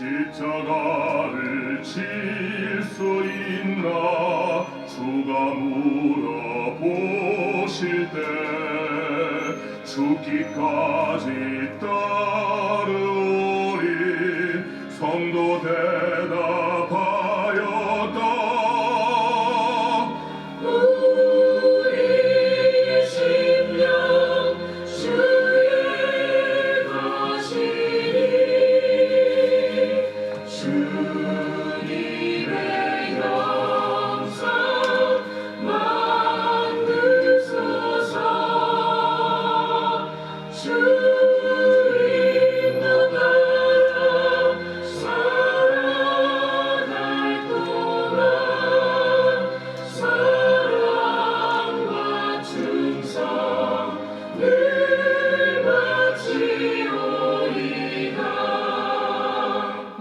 십자가를 질 수 있나 주가 물어보실 때 죽기까지 따르오리. 성도 대답하였다. 우리의 심령 주의 것이니 주님의 영상 만드소서. 주님도 따라 살아갈 동안 사랑과 충성 늘 바치오리다.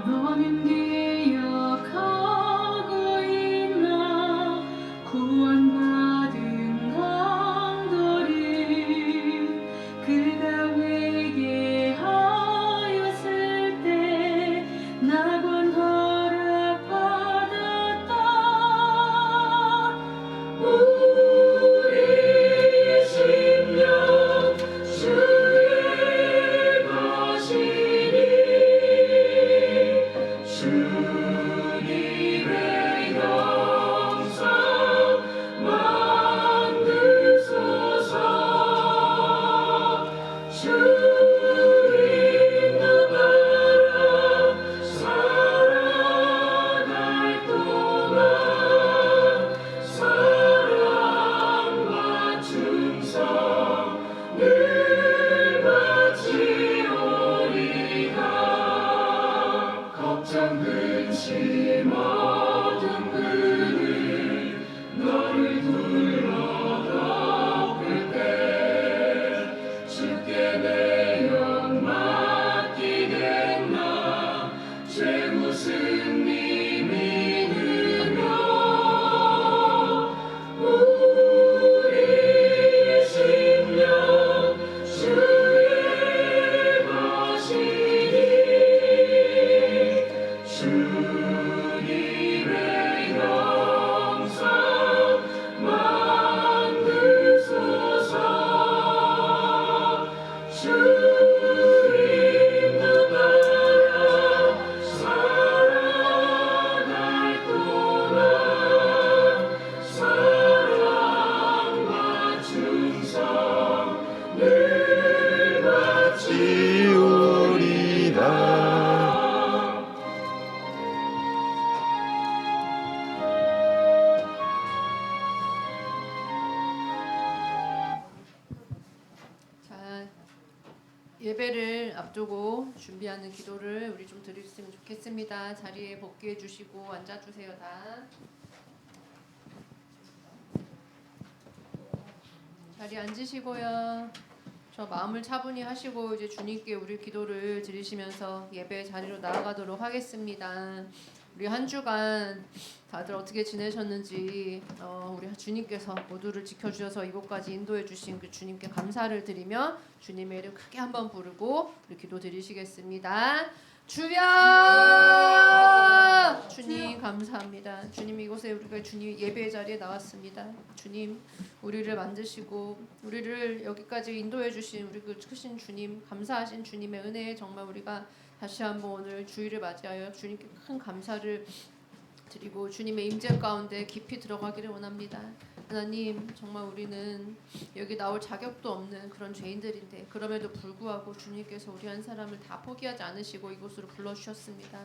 너는 기억하고 있나 구원받은 강도를 그가 회개하였을 때 낙원 허락받았다. 우리의 심령 주의 것이니 주님의 영상 만드소서. 주님도 따라 살아갈 동안 사랑과 충성 늘 바치오리다. 걱정 근심 어둠 그늘 너를 둘러덮을 때 주께 내 영 맡기겠나. 죄 무슨 믿으며 우리의 심령 주의 것이니 주님의 영상 만드소서. 주님도 따라 살아갈 동안 사랑과 충성 늘 바치오리다. 자, 예배를 앞두고 준비하는 기도를 우리 좀 드렸으면 좋겠습니다. 자리에 복귀해 주시고 앉아 주세요. 다 자리에 앉으시고요. 저 마음을 차분히 하시고 이제 주님께 우리 기도를 드리시면서 예배 자리로 나아가도록 하겠습니다. 우리 한 주간 다들 어떻게 지내셨는지 우리 주님께서 모두를 지켜주셔서 이곳까지 인도해 주신 그 주님께 감사를 드리며 주님의 이름 크게 한번 부르고 우리 기도 드리시겠습니다. 주여! 주님 감사합니다. 주님 이곳에 우리가 주님 예배의 자리에 나왔습니다. 주님 우리를 만드시고 우리를 여기까지 인도해 주신 우리 그 크신 주님, 감사하신 주님의 은혜에 정말 우리가 다시 한번 오늘 주일을 맞이하여 주님께 큰 감사를 드리고 주님의 임재 가운데 깊이 들어가기를 원합니다. 하나님, 정말 우리는 여기 나올 자격도 없는 그런 죄인들인데 그럼에도 불구하고 주님께서 우리 한 사람을 다 포기하지 않으시고 이곳으로 불러주셨습니다.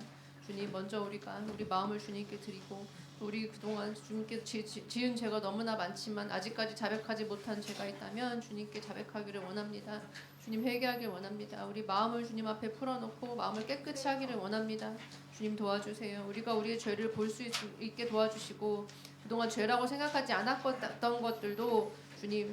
주님, 먼저 우리가 우리 마음을 주님께 드리고 우리 그동안 주님께 지은 죄가 너무나 많지만 아직까지 자백하지 못한 죄가 있다면 주님께 자백하기를 원합니다. 주님 회개하길 원합니다. 우리 마음을 주님 앞에 풀어놓고 마음을 깨끗이 하기를 원합니다. 주님 도와주세요. 우리가 우리의 죄를 볼 수 있게 도와주시고 그동안 죄라고 생각하지 않았던 것들도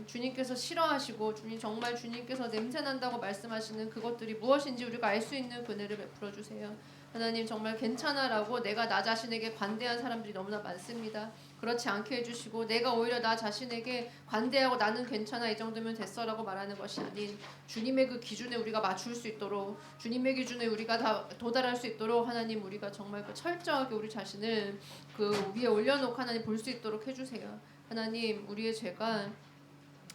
주님께서 싫어하시고 주님 정말 주님께서 냄새난다고 말씀하시는 그것들이 무엇인지 우리가 알 수 있는 은혜를 베풀어 주세요. 하나님 정말 괜찮아라고 내가 나 자신에게 관대한 사람들이 너무나 많습니다. 그렇지 않게 해주시고 내가 오히려 나 자신에게 관대하고 나는 괜찮아 이 정도면 됐어라고 말하는 것이 아닌 주님의 그 기준에 우리가 맞출 수 있도록 주님의 기준에 우리가 다 도달할 수 있도록 하나님 우리가 정말 그 철저하게 우리 자신을 그 위에 올려놓고 하나님 볼 수 있도록 해주세요. 하나님 우리의 죄가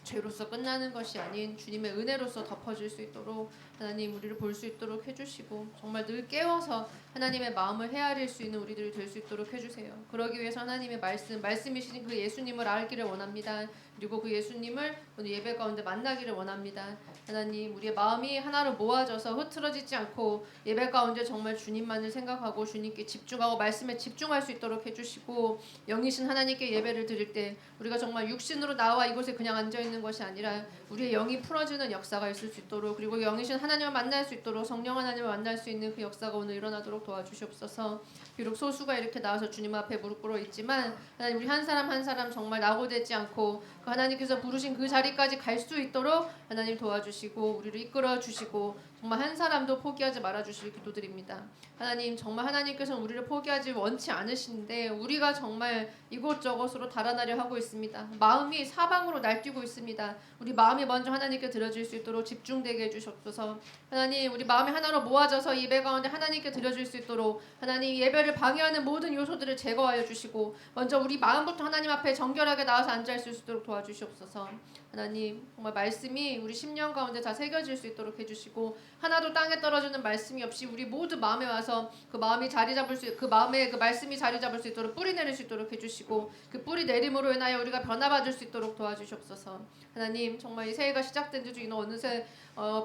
죄로서 끝나는 것이 아닌 주님의 은혜로서 덮어질 수 있도록 하나님 우리를 볼 수 있도록 해주시고 정말 늘 깨워서 하나님의 마음을 헤아릴 수 있는 우리들이 될 수 있도록 해주세요. 그러기 위해서 하나님의 말씀이신 그 예수님을 알기를 원합니다. 그리고 그 예수님을 오늘 예배 가운데 만나기를 원합니다. 하나님 우리의 마음이 하나로 모아져서 흐트러지지 않고 예배 가운데 정말 주님만을 생각하고 주님께 집중하고 말씀에 집중할 수 있도록 해주시고 영이신 하나님께 예배를 드릴 때 우리가 정말 육신으로 나와 이곳에 그냥 앉아있는 것이 아니라 우리의 영이 풀어지는 역사가 있을 수 있도록 그리고 영이신 하나님을 만날 수 있도록 성령 하나님을 만날 수 있는 그 역사가 오늘 일어나도록 도와주시옵소서. 비록 소수가 이렇게 나와서 주님 앞에 무릎 꿇어 있지만 하나님 우리 한 사람 한 사람 정말 낙오되지 않고 그 하나님께서 부르신 그 자리까지 갈 수 있도록 하나님 도와주시고 우리를 이끌어 주시고 정말 한 사람도 포기하지 말아 주실 기도드립니다. 하나님 정말 하나님께서는 우리를 포기하지 원치 않으신데 우리가 정말 이곳저곳으로 달아나려 하고 있습니다. 마음이 사방으로 날뛰고 있습니다. 우리 마음이 먼저 하나님께 드려질 수 있도록 집중되게 해주셨소서. 하나님 우리 마음이 하나로 모아져서 예배 가운데 하나님께 드려질 수 있도록 하나님 예배를 방해하는 모든 요소들을 제거하여 주시고 먼저 우리 마음부터 하나님 앞에 정결하게 나와서 앉아있을 수 있도록 도와주시옵소서. 하나님 정말 말씀이 우리 심령 가운데 다 새겨질 수 있도록 해주시고 하나도 땅에 떨어지는 말씀이 없이 우리 모두 마음에 와서 그 마음이 자리 잡을 수 그 마음에 그 말씀이 자리 잡을 수 있도록 뿌리 내릴 수 있도록 해주시고 그 뿌리 내림으로 인하여 우리가 변화받을 수 있도록 도와주시옵소서. 하나님 정말 이 새해가 시작된 지 이제 어느새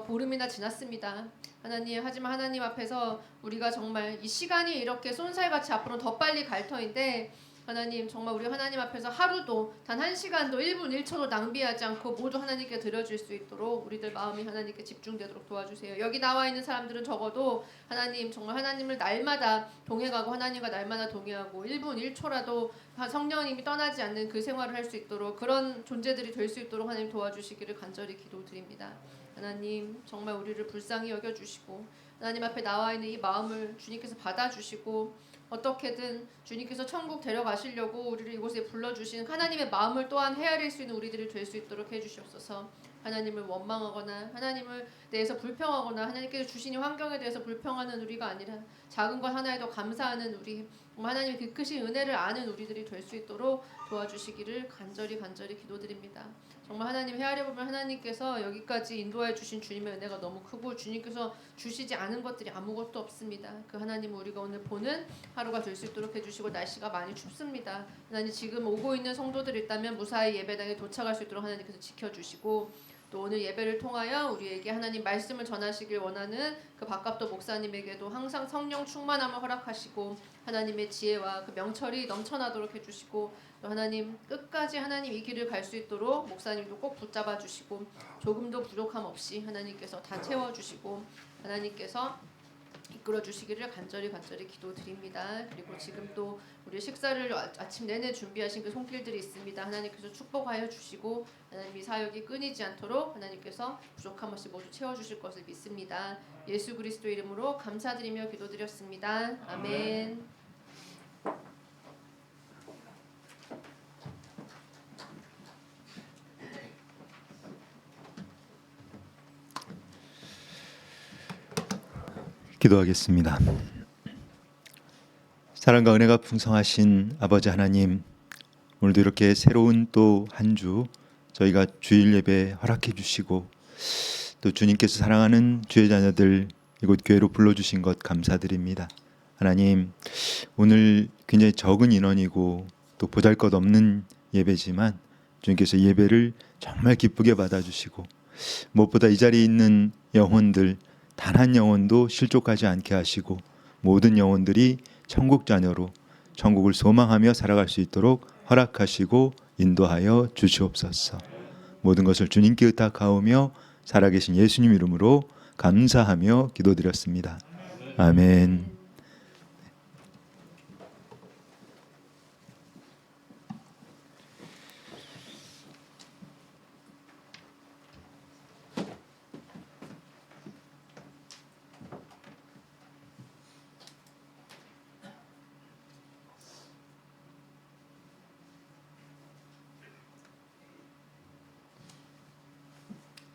보름이나 지났습니다. 하나님 하지만 하나님 앞에서 우리가 정말 이 시간이 이렇게 쏜살같이 앞으로 더 빨리 갈 터인데 하나님 정말 우리 하나님 앞에서 하루도 단 1시간도 1분 1초도 낭비하지 않고 모두 하나님께 드려줄 수 있도록 우리들 마음이 하나님께 집중되도록 도와주세요. 여기 나와 있는 사람들은 적어도 하나님 정말 하나님을 날마다 동행하고 하나님과 날마다 동행하고 1분 1초라도 성령님이 떠나지 않는 그 생활을 할 수 있도록 그런 존재들이 될 수 있도록 하나님 도와주시기를 간절히 기도드립니다. 하나님 정말 우리를 불쌍히 여겨주시고 하나님 앞에 나와 있는 이 마음을 주님께서 받아주시고 어떻게든 주님께서 천국 데려가시려고 우리를 이곳에 불러주신 하나님의 마음을 또한 헤아릴 수 있는 우리들이 될 수 있도록 해주시옵소서. 하나님을 원망하거나 하나님을 대해서 불평하거나 하나님께서 주신 이 환경에 대해서 불평하는 우리가 아니라 작은 것 하나에도 감사하는 우리 하나님의 그 크신 은혜를 아는 우리들이 될 수 있도록 도와주시기를 간절히 기도드립니다. 정말 하나님 헤아려보면 하나님께서 여기까지 인도해 주신 주님의 은혜가 너무 크고 주님께서 주시지 않은 것들이 아무것도 없습니다. 그 하나님 우리가 오늘 보는 하루가 될 수 있도록 해주시고 날씨가 많이 춥습니다. 하나님 지금 오고 있는 성도들 있다면 무사히 예배당에 도착할 수 있도록 하나님께서 지켜주시고 또 오늘 예배를 통하여 우리에게 하나님 말씀을 전하시길 원하는 그 박갑도 목사님에게도 항상 성령 충만함을 허락하시고 하나님의 지혜와 그 명철이 넘쳐나도록 해주시고 또 하나님 끝까지 하나님 이 길을 갈 수 있도록 목사님도 꼭 붙잡아 주시고 조금도 부족함 없이 하나님께서 다 채워주시고 하나님께서 이끌어 주시기를 간절히 기도드립니다. 그리고 지금 또 우리 식사를 아침 내내 준비하신 그 손길들이 있습니다. 하나님께서 축복하여 주시고 하나님 이 사역이 끊이지 않도록 하나님께서 부족함 없이 모두 채워주실 것을 믿습니다. 예수 그리스도 이름으로 감사드리며 기도드렸습니다. 아멘. 기도하겠습니다. 사랑과 은혜가 풍성하신 아버지 하나님, 오늘도 이렇게 새로운 또 한 주 저희가 주일 예배 허락해 주시고 또 주님께서 사랑하는 주의 자녀들 이곳 교회로 불러주신 것 감사드립니다. 하나님, 오늘 굉장히 적은 인원이고 또 보잘것없는 예배지만 주님께서 예배를 정말 기쁘게 받아주시고 무엇보다 이 자리에 있는 영혼들 단 한 영혼도 실족하지 않게 하시고 모든 영혼들이 천국 자녀로 천국을 소망하며 살아갈 수 있도록 허락하시고 인도하여 주시옵소서. 모든 것을 주님께 의탁하오며 살아계신 예수님 이름으로 감사하며 기도드렸습니다. 아멘.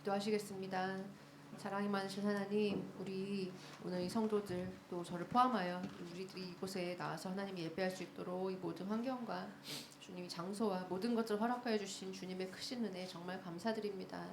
기도하시겠습니다. 사랑이 많으신 하나님, 우리 오늘 이 성도들 또 저를 포함하여 우리들이 이곳에 나와서 하나님 예배할 수 있도록 이 모든 환경과 주님이 장소와 모든 것을 허락하여 주신 주님의 크신 은혜 정말 감사드립니다.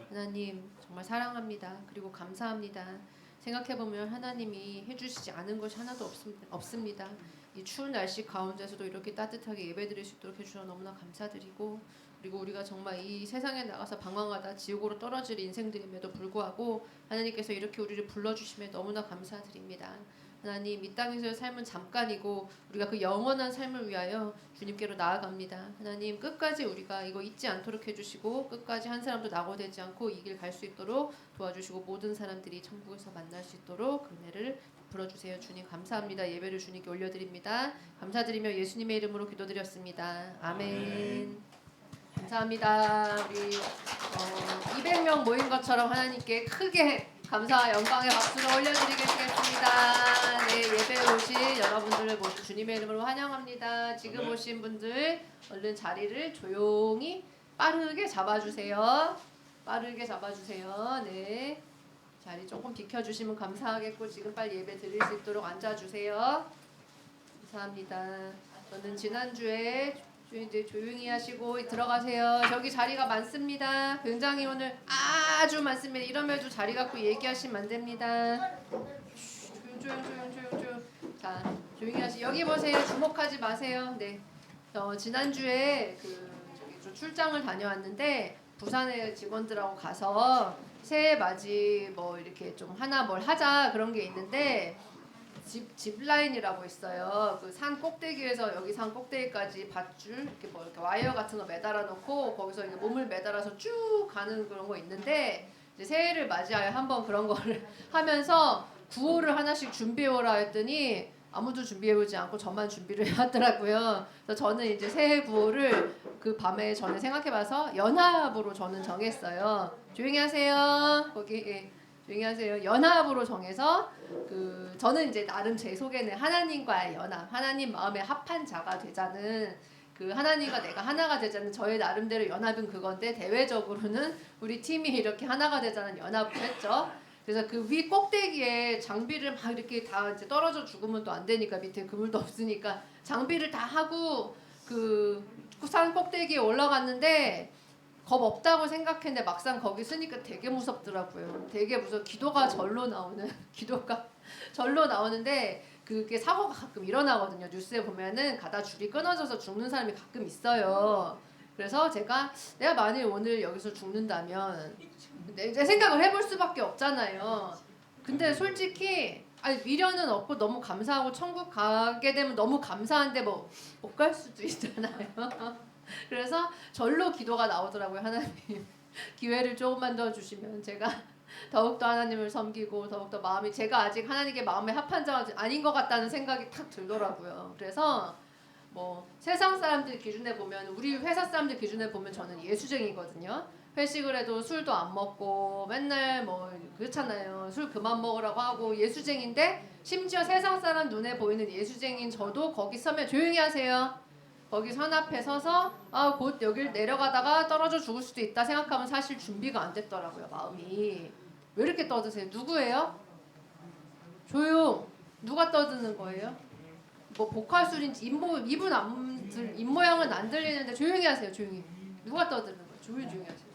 하나님 정말 사랑합니다. 그리고 감사합니다. 생각해보면 하나님이 해주시지 않은 것이 하나도 없습니다. 이 추운 날씨 가운데서도 이렇게 따뜻하게 예배드릴 수 있도록 해주셔서 너무나 감사드리고, 그리고 우리가 정말 이 세상에 나가서 방황하다 지옥으로 떨어질 인생들임에도 불구하고 하나님께서 이렇게 우리를 불러주심에 너무나 감사드립니다. 하나님, 이 땅에서의 삶은 잠깐이고 우리가 그 영원한 삶을 위하여 주님께로 나아갑니다. 하나님, 끝까지 우리가 이거 잊지 않도록 해주시고 끝까지 한 사람도 낙오되지 않고 이 길 갈 수 있도록 도와주시고 모든 사람들이 천국에서 만날 수 있도록 그 은혜를 베풀어주세요. 주님 감사합니다. 예배를 주님께 올려드립니다. 감사드리며 예수님의 이름으로 기도드렸습니다. 아멘. 감사합니다. 우리 200명 모인 것처럼 하나님께 크게 감사와 영광의 박수를 올려드리겠습니다. 네, 예배에 오신 여러분들을 모두 주님의 이름으로 환영합니다. 지금 오신 분들 얼른 자리를 조용히 빠르게 잡아주세요. 빠르게 잡아주세요. 네, 자리 조금 비켜주시면 감사하겠고 지금 빨리 예배 드릴 수 있도록 앉아주세요. 감사합니다. 저는 지난주에 이제 조용히 하시고 들어가세요. 저기 자리가 많습니다. 굉장히 오늘 아주 많습니다. 이러면도 자리 갖고 얘기하시면 안 됩니다. 조용. 자, 조용히 하시. 여기 보세요. 주목하지 마세요. 네. 지난주에 좀 출장을 다녀왔는데 부산에 직원들하고 가서 새해 맞이 뭐 이렇게 좀 하나 뭘 하자 그런 게 있는데. 짚라인이라고 있어요. 그 산 꼭대기에서 여기 산 꼭대기까지 밧줄 이렇게 이렇게 와이어 같은 거 매달아 놓고 거기서 이제 몸을 매달아서 쭉 가는 그런 거 있는데 이제 새해를 맞이하여 한번 그런 거를 하면서 구호를 하나씩 준비해 오라 했더니 아무도 준비해 오지 않고 저만 준비를 해왔더라고요. 그래서 저는 이제 새해 구호를 그 밤에 전에 생각해봐서 연합으로 저는 정했어요. 조용히 하세요. 거기. 조용히 하세요. 연합으로 정해서 저는 이제 나름 제 속에는 하나님과의 연합, 하나님 마음에 합한 자가 되자는 그 하나님과 내가 하나가 되자는 저의 나름대로 연합은 그건데 대외적으로는 우리 팀이 이렇게 하나가 되자는 연합을 했죠. 그래서 그 위 꼭대기에 장비를 막 이렇게 다 이제 떨어져 죽으면 또 안 되니까 밑에 그물도 없으니까 장비를 다 하고 그 산 꼭대기에 올라갔는데 겁 없다고 생각했는데 막상 거기 쓰니까 되게 무섭더라고요. 되게 무서워. 기도가 절로 나오는데 그게 사고가 가끔 일어나거든요. 뉴스에 보면은 가다 줄이 끊어져서 죽는 사람이 가끔 있어요. 그래서 내가 만일 오늘 여기서 죽는다면 내 생각을 해볼 수밖에 없잖아요. 근데 솔직히 미련은 없고 너무 감사하고 천국 가게 되면 너무 감사한데 뭐 못 갈 수도 있잖아요. 그래서 절로 기도가 나오더라고요. 하나님 기회를 조금만 더 주시면 제가 더욱더 하나님을 섬기고 더욱더 제가 아직 하나님께 마음에 합한 자가 아닌 것 같다는 생각이 탁 들더라고요. 그래서 뭐 세상 사람들 기준에 보면 우리 회사 사람들 기준에 보면 저는 예수쟁이거든요. 회식을 해도 술도 안 먹고 맨날 뭐 그렇잖아요. 술 그만 먹으라고 하고 예수쟁인데 심지어 세상 사람 눈에 보이는 예수쟁인 저도 거기 서면 조용히 하세요. 거기 산 앞에 서서 곧 여길 내려가다가 떨어져 죽을 수도 있다 생각하면 사실 준비가 안 됐더라고요. 마음이. 왜 이렇게 떠드세요? 누구예요? 조용. 누가 떠드는 거예요? 뭐 보컬술인지 입모양은 안 들리는데 조용히 하세요. 조용히. 누가 떠드는 거예요? 조용히 하세요.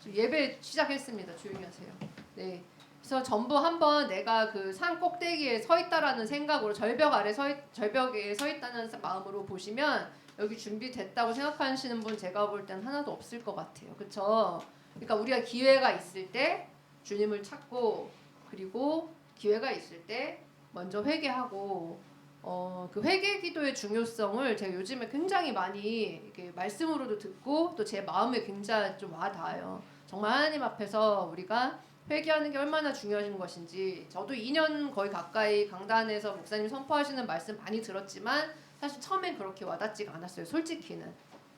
지금 예배 시작했습니다. 조용히 하세요. 네. 그래서 전부 한번 내가 그 산 꼭대기에 서 있다라는 생각으로 절벽에 서 있다는 마음으로 보시면 여기 준비됐다고 생각하시는 분 제가 볼 땐 하나도 없을 것 같아요. 그렇죠? 그러니까 우리가 기회가 있을 때 주님을 찾고 그리고 기회가 있을 때 먼저 회개하고 그 회개 기도의 중요성을 제가 요즘에 굉장히 많이 이렇게 말씀으로도 듣고 또 제 마음에 굉장히 좀 와닿아요. 정말 하나님 앞에서 우리가 회개하는 게 얼마나 중요한 것인지 저도 2년 거의 가까이 강단에서 목사님 선포하시는 말씀 많이 들었지만 사실 처음엔 그렇게 와닿지가 않았어요. 솔직히는.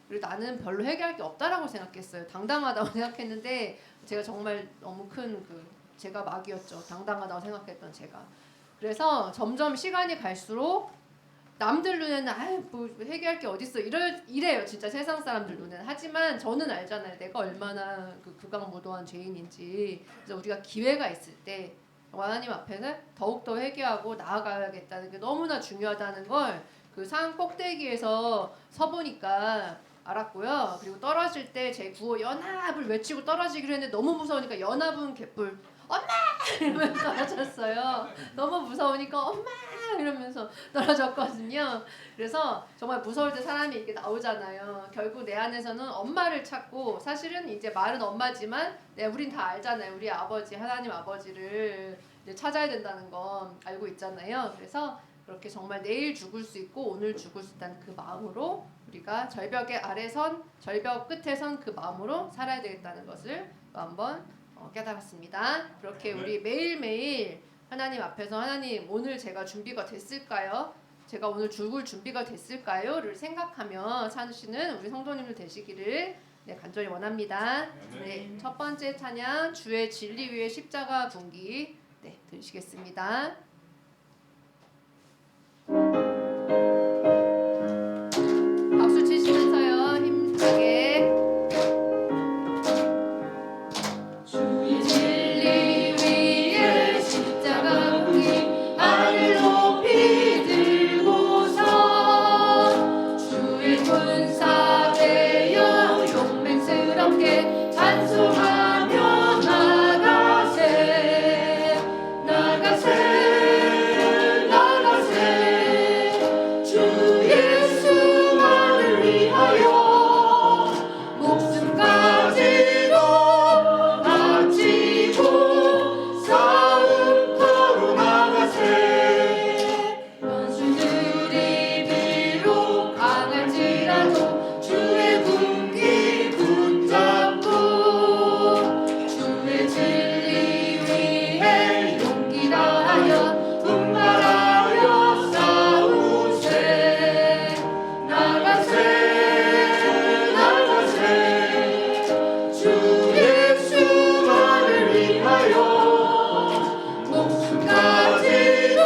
그리고 나는 별로 회개할 게 없다라고 생각했어요. 당당하다고 생각했는데 제가 정말 너무 큰 제가 막이었죠. 당당하다고 생각했던 제가. 그래서 점점 시간이 갈수록 남들 눈에는 뭐 회개할 게 어딨어 이래요 진짜 세상 사람들 눈에는. 하지만 저는 알잖아요 내가 얼마나 극악무도한 죄인인지. 그래서 우리가 기회가 있을 때 하나님 앞에는 더욱더 회개하고 나아가야겠다는 게 너무나 중요하다는 걸 그 산 꼭대기에서 서보니까 알았고요. 그리고 떨어질 때 제 구호 연합을 외치고 떨어지기로 했는데 너무 무서우니까 연합은 개뿔 엄마 이러면서 떨어졌어요. 너무 무서우니까 엄마 이러면서 떨어졌거든요. 그래서 정말 무서울 때 사람이 이렇게 나오잖아요. 결국 내 안에서는 엄마를 찾고, 사실은 이제 말은 엄마지만 우린 다 알잖아요. 우리 아버지 하나님 아버지를 이제 찾아야 된다는 건 알고 있잖아요. 그래서 그렇게 정말 내일 죽을 수 있고 오늘 죽을 수 있다는 그 마음으로 우리가 절벽의 아래 선, 절벽 끝에 선 그 마음으로 살아야 되겠다는 것을 또 한번 깨달았습니다. 그렇게 우리 매일매일 하나님 앞에서 하나님 오늘 제가 준비가 됐을까요? 제가 오늘 죽을 준비가 됐을까요?를 생각하며 사시는 우리 성도님들 되시기를 간절히 원합니다. 네, 첫 번째 찬양 주의 진리 위에 십자가 군기 들으시겠습니다. 박수 치시면서요 힘차게. 주의 진리 위에 십자가 군기 하늘 높이 들고서 주의 군사 되어 용맹스럽게 찬송하며 나가세 주 예수만을 위하여 목숨까지도 바치고 싸움터로 나가세. 원수들이 비록 강할지라도 주의 군기 붙잡고 주의 진리 위에 용기 다하여 분발하여 싸우세. 나가세 주 예수만을 위하여 목숨까지도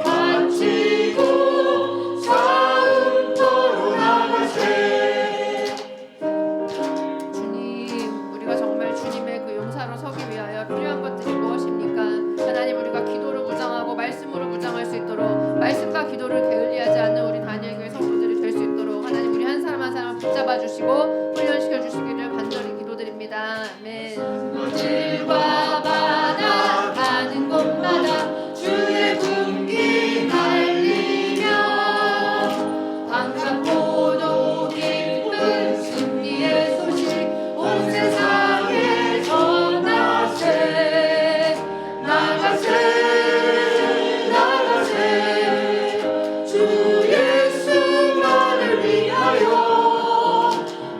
바치고 싸움터로 나가세. 주님, 우리가 정말 주님의 그 용사로 서기 위하여 필요한 것들이 무엇입니까? 하나님, 우리가 기도로 무장하고 말씀으로 무장할 수 있도록, 말씀과 기도를 게을리하지 않는 우리 다니엘교회 성도들이 될 수 있도록 하나님 우리 한 사람 한 사람 붙잡아 주시고 훈련시켜 주시기를 간절히 기도드립니다. 아멘. 들과 바다 가는 곳마다 주의 군기 날리며 반갑고도 기쁜 승리의 소식 온 세상에 전하세. 나가세 주 예수만을 위하여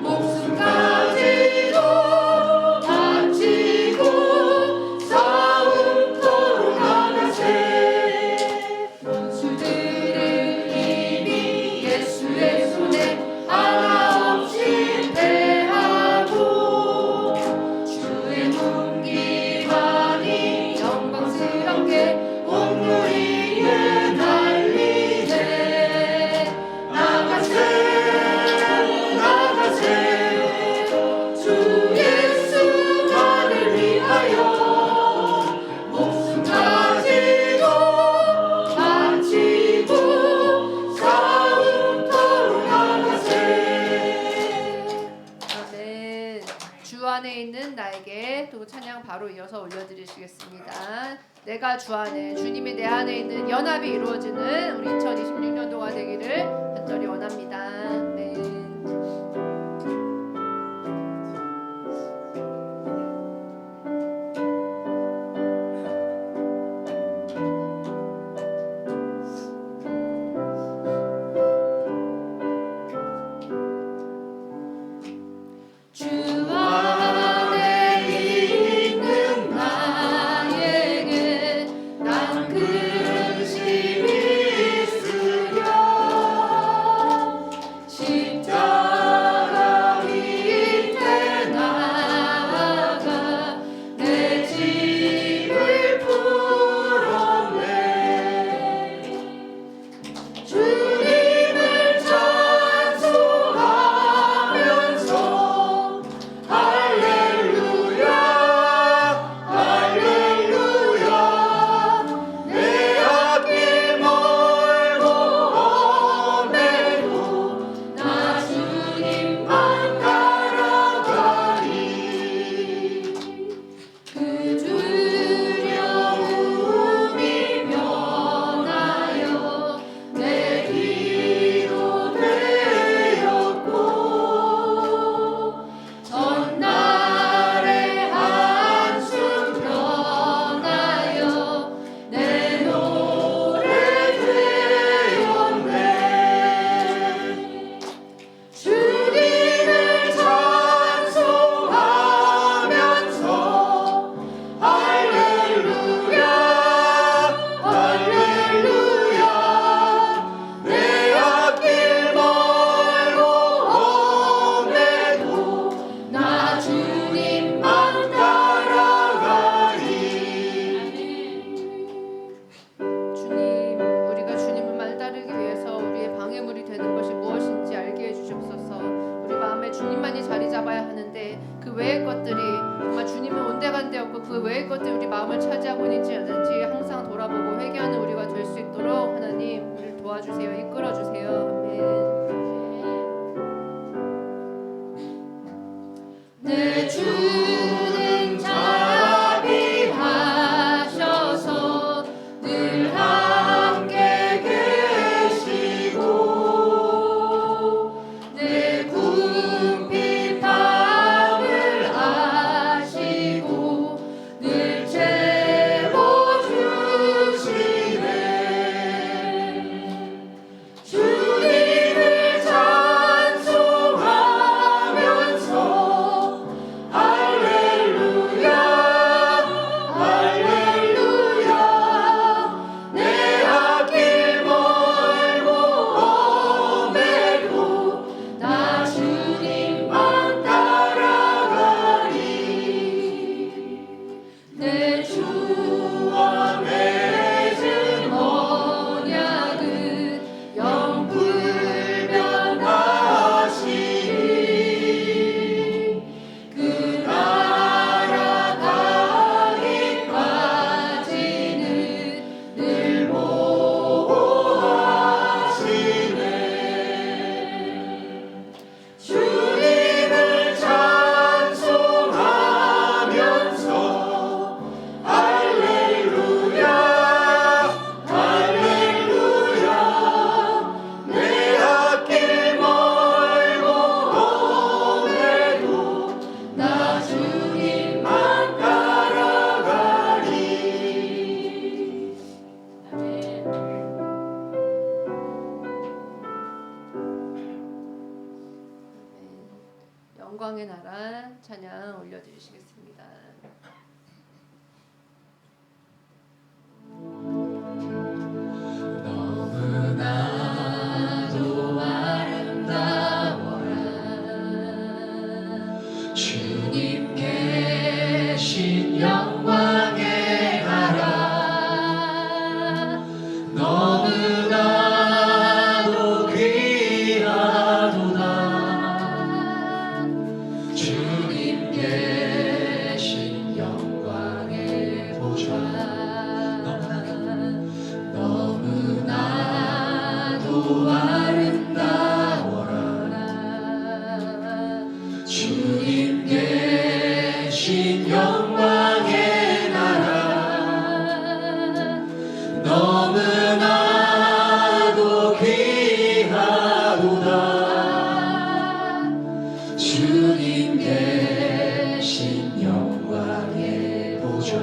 목숨까지도 바치고 싸움터로 나가세. 원수들은 이미 예수의 손에 하나 없이 패하고 주의 군기만이 영광스럽게 온 무리에 날리네. 나가세 주 예수만을 위하여 목숨까지도 바치고 싸움터로 나가세. 아멘. 주 안에 있는 나에게 또 찬양 바로 이어서 올려드리시겠습니다. 내가 주 안에, 주님이 내 안에 있는 연합이 이루어지는 우리 2026년도가 되기를 간절히 원합니다. 아멘. 주 안에 있는 나에게 난 근심이 있으랴. 잡아야 하는데 그 외의 것들이 정말 주님은 온데간데 없고 그 외의 것들이 우리 마음을 차지하고 있는지 않는지 항상 돌아보고 회개하는 우리가 될 수 있도록 하나님 우리를 도와주세요. 이끌어주세요. 아멘. 내 주는 자비하셔서 늘 함께 계시고 내 궁핍 밤을 아시고 늘 채워주시네. 주님을 찬송하면서 할렐루야 할렐루야 내 앞길 멀고 험해도 나 주님만 따라가리. 내 주와 맺은 언약은 영불변하시니 그 나라 가기까지는 늘 보호하시네. 주님을 찬송하면서 할렐루야 할렐루야 내 앞길 멀고 험해도 나 주님만 따라가리. 아멘. 영광의 나라 찬양 올려드리시겠습니다. 너무나도 아름다워라 주님 계신 영광의 나라. 너무나도 귀하도다 주님 계신 영광의 보좌. 너무나도 아름다워라 주님 계신 영광의 나라. 너무나도 귀하도다 주님 계신 영광의 보좌.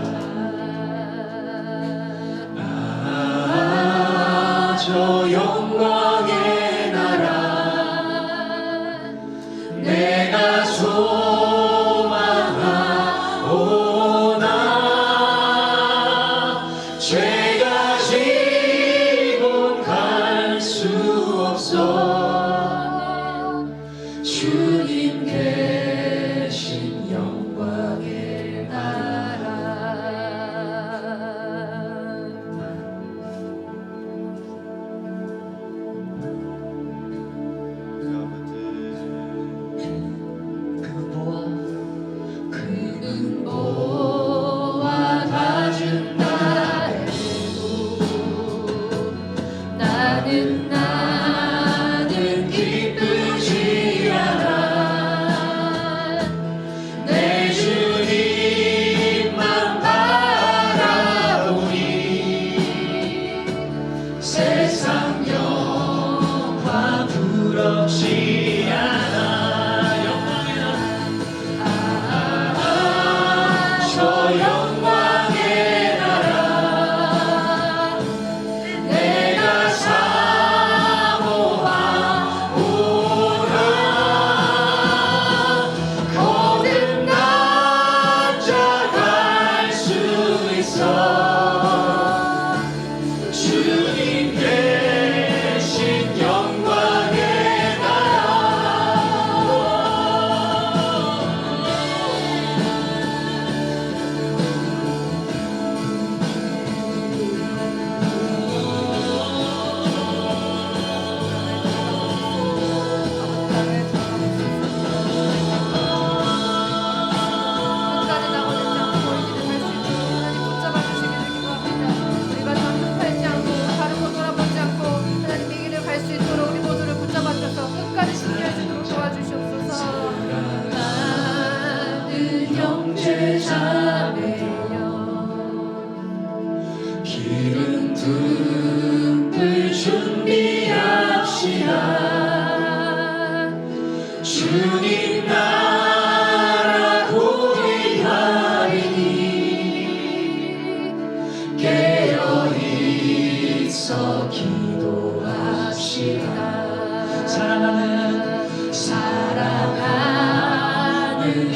저 영광의 나라 내가 소망하오나 죄가 지금 갈 수 없어 주님 계신 영광의 나라.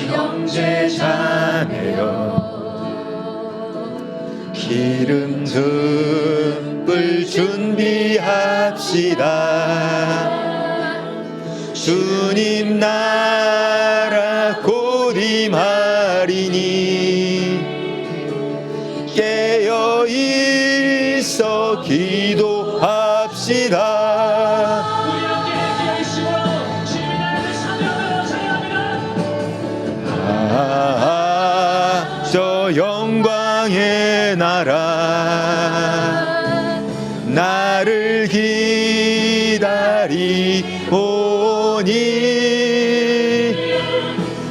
형제 자매여 기름 듬불 준비합시다. 주님 나라 곧 임하리니 깨어 있어 기도합시다. 저 영광의 나라 나를 기다리오니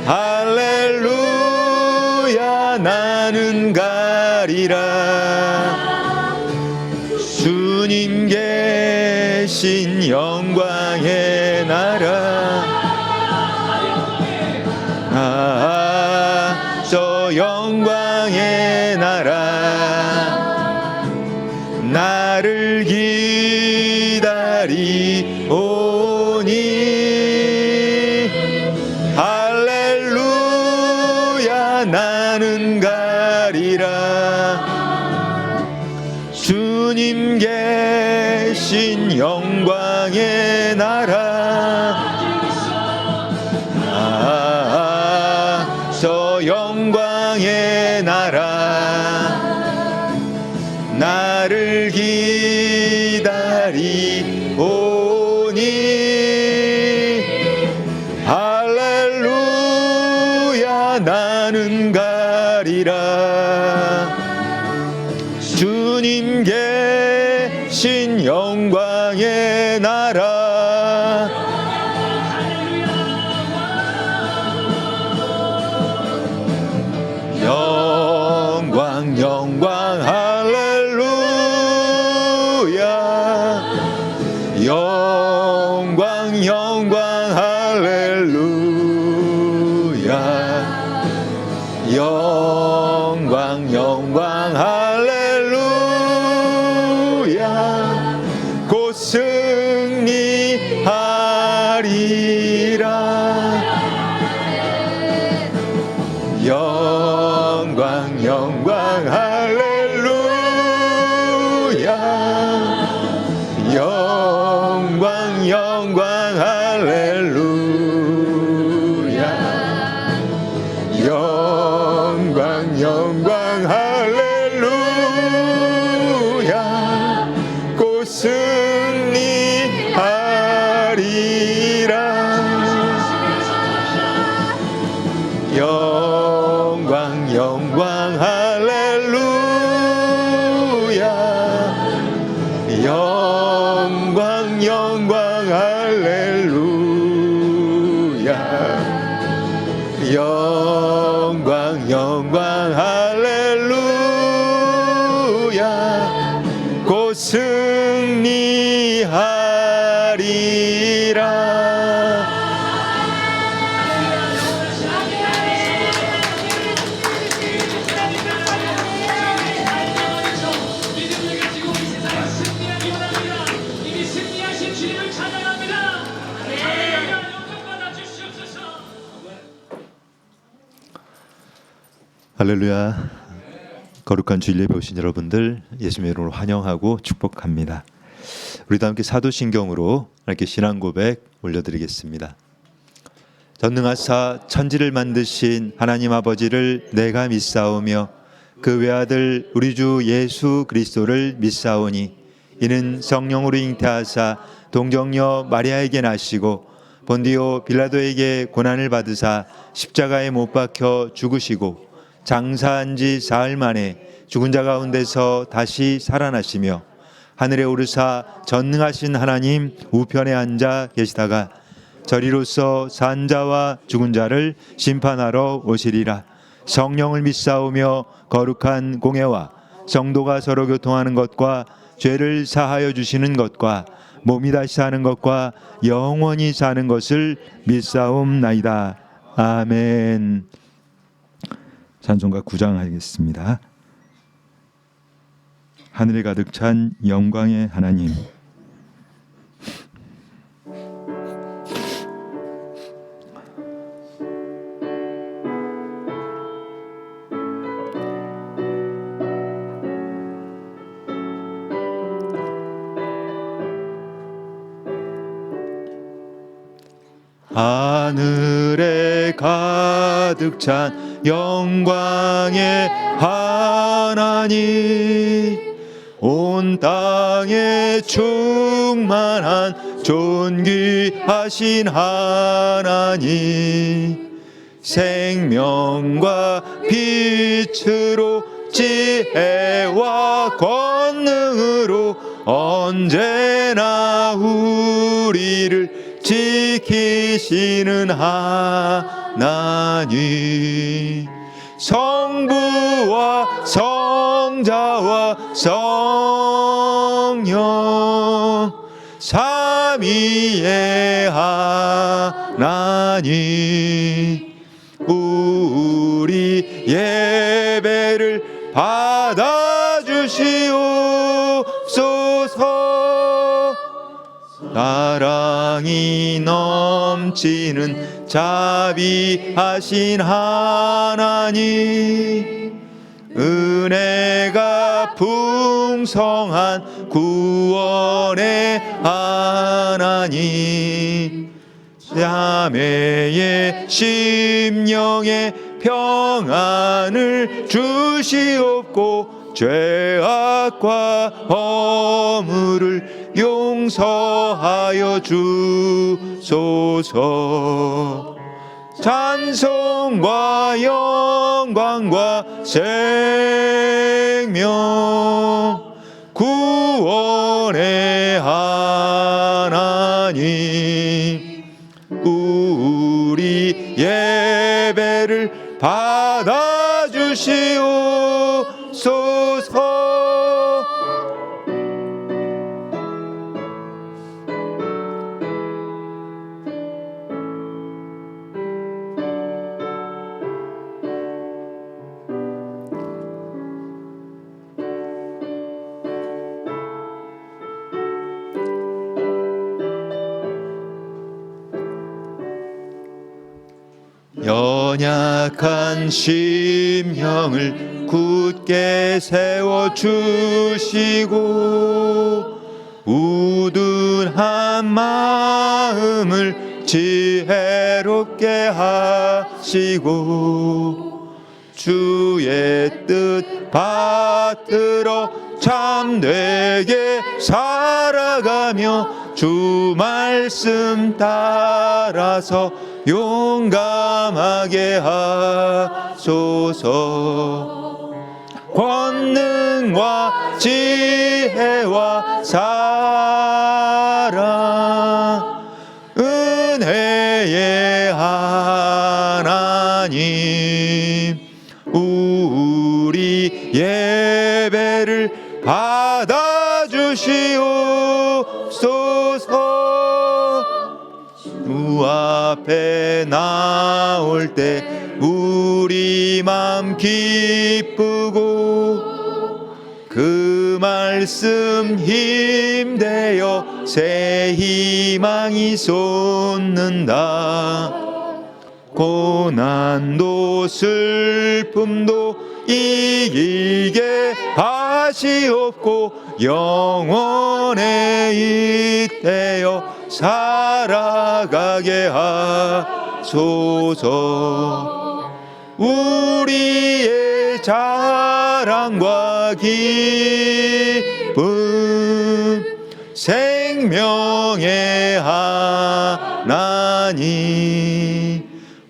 할렐루야 나는 가리라. 주님 계신 영광의 나라 저 영광의 나라 나를 기다리오니 할렐루야 나는 가리라. 주님 계신 영광의 나라 저 영광의 나라 나를 기다리오니 할렐루야 나는 가리라. 주님 계신 영광의 나라 영광 영광 할렐루야 영광 영광 할렐루야 영광 영광 할렐루야 곧 승리하리라. 영광 영광 할렐루야 영광 영광 할렐루야 영광 영광 할렐루야 곧 승리하리라. 영광 영광 할렐루야 영광 영광 할렐루야 영광 영광 할렐루야 곧 승리하리라. 할렐루야. 거룩한 주일 예배 오신 여러분들 예수님의 이름으로 환영하고 축복합니다. 우리도 함께 사도신경으로 이렇게 신앙 고백 올려드리겠습니다. 전능하사 천지를 만드신 하나님 아버지를 내가 믿사오며 그 외아들 우리 주 예수 그리스도를 믿사오니 이는 성령으로 잉태하사 동정녀 마리아에게 나시고 본디오 빌라도에게 고난을 받으사 십자가에 못 박혀 죽으시고 장사한 지 사흘 만에 죽은 자 가운데서 다시 살아나시며 하늘에 오르사 전능하신 하나님 우편에 앉아 계시다가 저리로서 산 자와 죽은 자를 심판하러 오시리라. 성령을 믿사오며 거룩한 공예와 성도가 서로 교통하는 것과 죄를 사하여 주시는 것과 몸이 다시 사는 것과 영원히 사는 것을 믿사옵나이다. 아멘. 찬송가 9장 하겠습니다. 하늘에 가득 찬 영광의 하나님. 하늘에 가득 찬 영광의 하나님, 온 땅에 충만한 존귀하신 하나님, 생명과 빛으로 지혜와 권능으로 언제나 우리를 지키시는 하나님, 성부와 성자와 성령 삼위의 하나님, 우리 예배를 받아주시옵소서. 사랑이 넘치는 자비하신 하나님, 은혜가 풍성한 구원의 하나님, 자매의 심령에 평안을 주시옵고 죄악과 허물을 용서하여 주소서. 찬송과 영광과 생명 구원의 하나님, 우리 예배를 받아주시옵소서. 연약한 심령을 굳게 세워주시고 우둔한 마음을 지혜롭게 하시고 주의 뜻 받들어 참되게 살아가며 주 말씀 따라서 용감하게 하소서. 권능과 지혜와 사랑 은혜의 하나님, 우리 예배를 받아주시옵소서. 주 앞에 나올 때 우리 맘 기쁘고 그 말씀 힘되어 새 희망이 솟는다. 고난도 슬픔도 이기게 하시옵고 영원에 잇대어 살아가게 하소서. 우리의 자랑과 기쁨 생명의 하나님,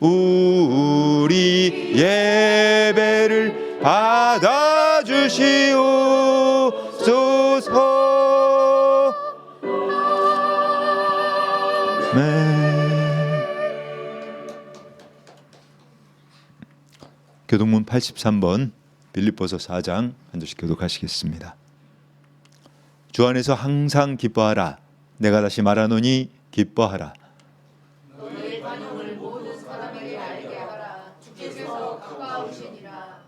우리 예배를 받아주시옵소서. 교독문 83번 빌립보서 4장 한 절씩 교독하시겠습니다. 주 안에서 항상 기뻐하라. 내가 다시 말하노니 기뻐하라. 너의 관용을 모든 사람에게 알게 하라. 주께서 가까우시니라.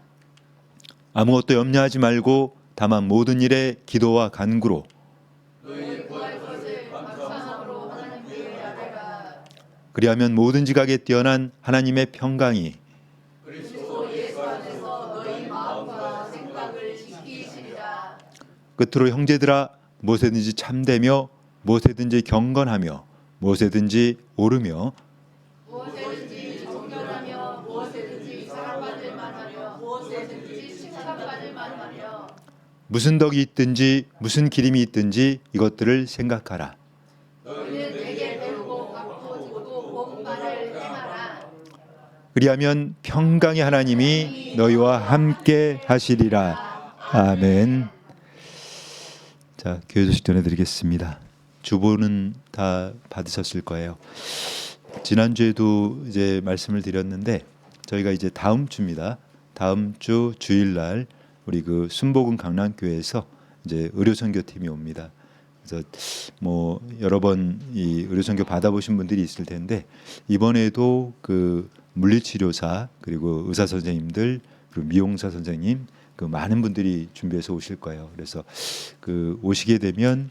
아무것도 염려하지 말고 다만 모든 일에 기도와 간구로 너의 구할 것을 감사함으로 하나님께 아뢰라. 그리하면 모든 지각에 뛰어난 하나님의 평강이 그리스도 예수 안에서 너희 마음과 생각을 지키시리라. 끝으로 형제들아, 무엇에든지 참되며 무엇에든지 경건하며 무엇에든지 오르며 무슨 덕이 있든지 무슨 기림이 있든지 이것들을 생각하라. 그리하면 평강의 하나님이 너희와 함께 하시리라. 아멘. 자, 교회 소식 전해드리겠습니다. 주보는 다 받으셨을 거예요. 지난주에도 이제 말씀을 드렸는데 저희가 이제 다음 주입니다. 다음 주 주일날 우리 그 순복음 강남교회에서 이제 의료선교팀이 옵니다. 그래서 뭐 여러 번 이 의료선교 받아보신 분들이 있을 텐데 이번에도 그 물리치료사 그리고 의사 선생님들 그리고 미용사 선생님 그 많은 분들이 준비해서 오실 거예요. 그래서 그 오시게 되면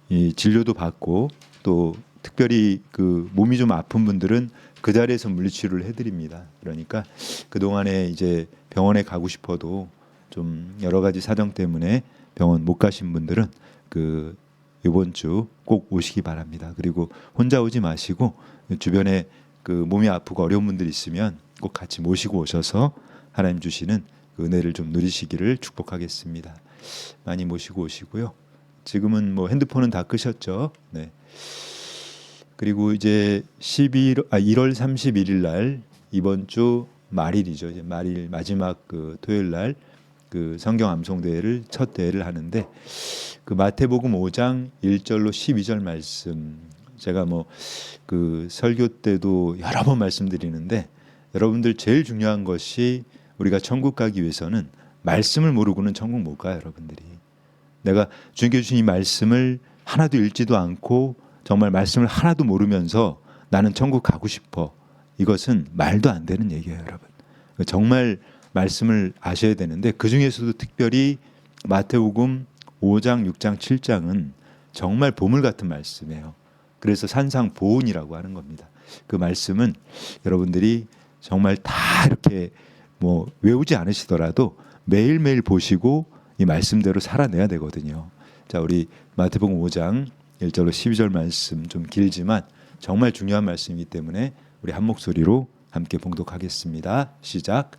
이 진료도 받고 또 특별히 그 몸이 좀 아픈 분들은 그 자리에서 물리치료를 해드립니다. 그러니까 그 동안에 이제 병원에 가고 싶어도 좀 여러 가지 사정 때문에 병원 못 가신 분들은 그 이번 주 꼭 오시기 바랍니다. 그리고 혼자 오지 마시고 주변에 그 몸이 아프고 어려운 분들 있으면 꼭 같이 모시고 오셔서 하나님 주시는 그 은혜를 좀 누리시기를 축복하겠습니다. 많이 모시고 오시고요. 지금은 뭐 핸드폰은 다 끄셨죠? 네. 그리고 이제 1월 31일 날 이번 주 말일이죠. 이제 말일 마지막 그 토요일 날 그 성경 암송 대회를 첫 대회를 하는데 그 마태복음 5장 1절로 12절 말씀 제가 뭐 그 설교 때도 여러 번 말씀드리는데 여러분들 제일 중요한 것이 우리가 천국 가기 위해서는 말씀을 모르고는 천국 못 가요, 여러분들이. 내가 주님께 주신 이 말씀을 하나도 읽지도 않고 정말 말씀을 하나도 모르면서 나는 천국 가고 싶어. 이것은 말도 안 되는 얘기예요, 여러분. 정말 말씀을 아셔야 되는데 그 중에서도 특별히 마태복음 5장, 6장, 7장은 정말 보물 같은 말씀이에요. 그래서 산상보훈이라고 하는 겁니다. 그 말씀은 여러분들이 정말 다 이렇게 뭐 외우지 않으시더라도 매일매일 보시고 이 말씀대로 살아내야 되거든요. 자, 우리 마태복음 5장 1절로 12절 말씀 좀 길지만 정말 중요한 말씀이기 때문에 우리 한 목소리로 함께 봉독하겠습니다. 시작.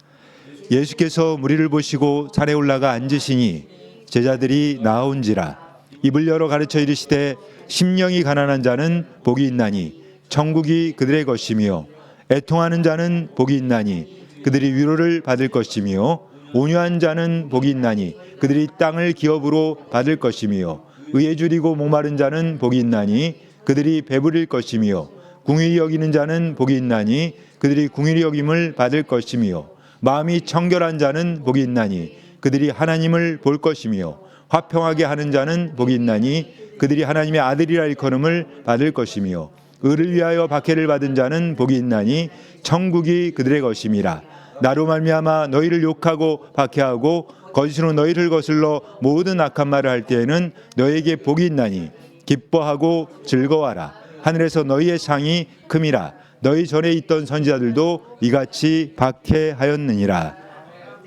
예수께서 무리를 보시고 산에 올라가 앉으시니 제자들이 나아온지라 입을 열어 가르쳐 이르시되 심령이 가난한 자는 복이 있나니 천국이 그들의 것이며 애통하는 자는 복이 있나니 그들이 위로를 받을 것이며 온유한 자는 복이 있나니 그들이 땅을 기업으로 받을 것이며 의에 줄이고 목마른 자는 복이 있나니 그들이 배부릴 것이며 궁휼히 여기는 자는 복이 있나니 그들이 궁휼히 여김을 받을 것이며 마음이 청결한 자는 복이 있나니 그들이 하나님을 볼 것이며 화평하게 하는 자는 복이 있나니 그들이 하나님의 아들이라 일컬음을 받을 것이며 의를 위하여 박해를 받은 자는 복이 있나니 천국이 그들의 것임이라. 나로 말미암아 너희를 욕하고 박해하고 거짓으로 너희를 거슬러 모든 악한 말을 할 때에는 너희에게 복이 있나니 기뻐하고 즐거워하라. 하늘에서 너희의 상이 큼이라. 너희 전에 있던 선지자들도 이같이 박해하였느니라.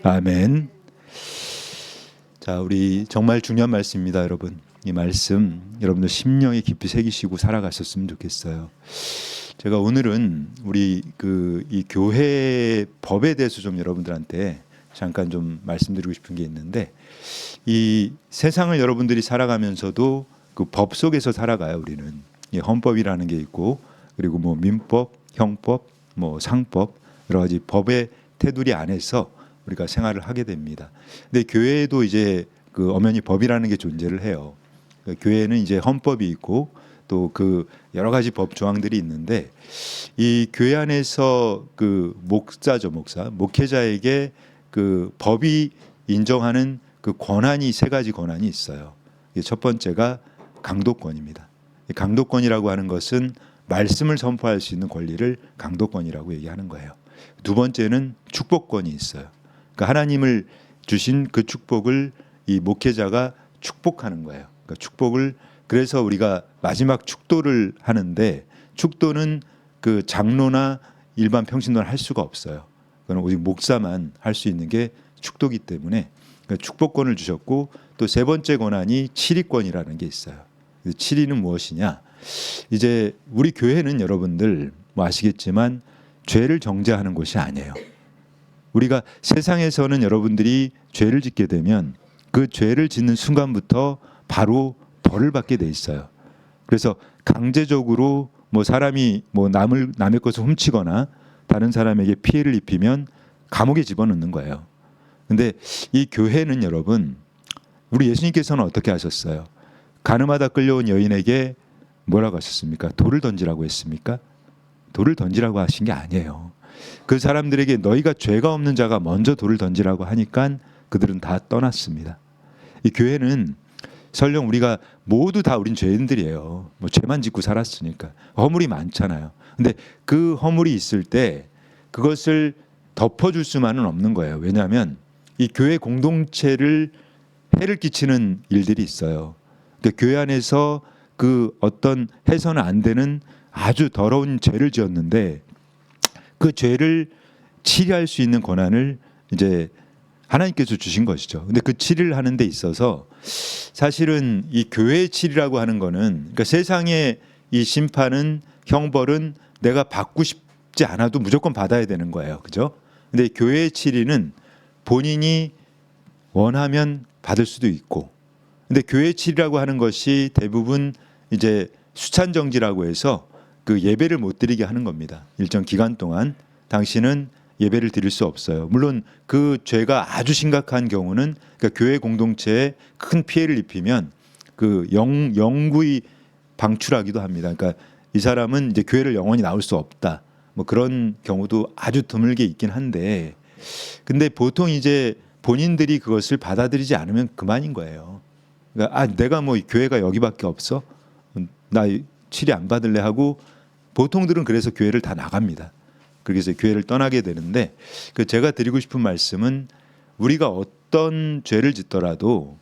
아멘. 자, 우리 정말 중요한 말씀입니다, 여러분. 이 말씀 여러분들 심령에 깊이 새기시고 살아가셨으면 좋겠어요. 제가 오늘은 우리 이 교회 법에 대해서 좀 여러분들한테 잠깐 좀 말씀드리고 싶은 게 있는데 이 세상을 여러분들이 살아가면서도 그 법 속에서 살아가요. 우리는 헌법이라는 게 있고 그리고 뭐 민법, 형법, 뭐 상법 여러 가지 법의 테두리 안에서 우리가 생활을 하게 됩니다. 근데 교회에도 이제 그 엄연히 법이라는 게 존재를 해요. 교회는 이제 헌법이 있고 또 그 여러 가지 법 조항들이 있는데 이 교회 안에서 그 목회자에게 그 법이 인정하는 그 권한이 세 가지 권한이 있어요. 첫 번째가 강도권입니다. 강도권이라고 하는 것은 말씀을 선포할 수 있는 권리를 강도권이라고 얘기하는 거예요. 두 번째는 축복권이 있어요. 그러니까 하나님을 주신 그 축복을 이 목회자가 축복하는 거예요. 그러니까 축복을 그래서 우리가 마지막 축도를 하는데 축도는 그 장로나 일반 평신도는 할 수가 없어요. 그건 오직 목사만 할 수 있는 게 축도기 때문에 그러니까 축복권을 주셨고 또 세 번째 권한이 치리권이라는 게 있어요. 치리는 무엇이냐? 이제 우리 교회는 여러분들 뭐 아시겠지만 죄를 정죄하는 곳이 아니에요. 우리가 세상에서는 여러분들이 죄를 짓게 되면 그 죄를 짓는 순간부터 바로 벌을 받게 돼 있어요. 그래서 강제적으로 뭐 사람이 뭐 남의 것을 훔치거나 다른 사람에게 피해를 입히면 감옥에 집어넣는 거예요. 근데 이 교회는 여러분, 우리 예수님께서는 어떻게 하셨어요? 가늠하다 끌려온 여인에게 뭐라고 하셨습니까? 돌을 던지라고 했습니까? 돌을 던지라고 하신 게 아니에요. 그 사람들에게 너희가 죄가 없는 자가 먼저 돌을 던지라고 하니까 그들은 다 떠났습니다. 이 교회는 설령 우리가 모두 다 우린 죄인들이에요. 뭐 죄만 짓고 살았으니까 허물이 많잖아요. 근데 그 허물이 있을 때 그것을 덮어줄 수만은 없는 거예요. 왜냐하면 이 교회 공동체를 해를 끼치는 일들이 있어요. 그러니까 교회 안에서 그 어떤 해서는 안 되는 아주 더러운 죄를 지었는데 그 죄를 치리할 수 있는 권한을 이제 하나님께서 주신 것이죠. 근데 그 치리를 하는 데 있어서 사실은 이 교회의 치리라고 하는 거는, 그러니까 세상의 이 심판은, 형벌은 내가 받고 싶지 않아도 무조건 받아야 되는 거예요. 그죠? 근데 교회의 치리는 본인이 원하면 받을 수도 있고, 근데 교회의 치리라고 하는 것이 대부분 이제 수찬정지라고 해서 그 예배를 못 드리게 하는 겁니다. 일정 기간 동안 당신은 예배를 드릴 수 없어요. 물론 그 죄가 아주 심각한 경우는, 그러니까 교회 공동체에 큰 피해를 입히면 그 영구히 방출하기도 합니다. 그러니까 이 사람은 이제 교회를 영원히 나올 수 없다. 뭐 그런 경우도 아주 드물게 있긴 한데, 근데 보통 이제 본인들이 그것을 받아들이지 않으면 그만인 거예요. 그러니까 내가 뭐 교회가 여기밖에 없어? 나 치리 안 받을래 하고 보통들은 그래서 교회를 다 나갑니다. 그래서 교회를 떠나게 되는데, 그 제가 드리고 싶은 말씀은 우리가 어떤 죄를 짓더라도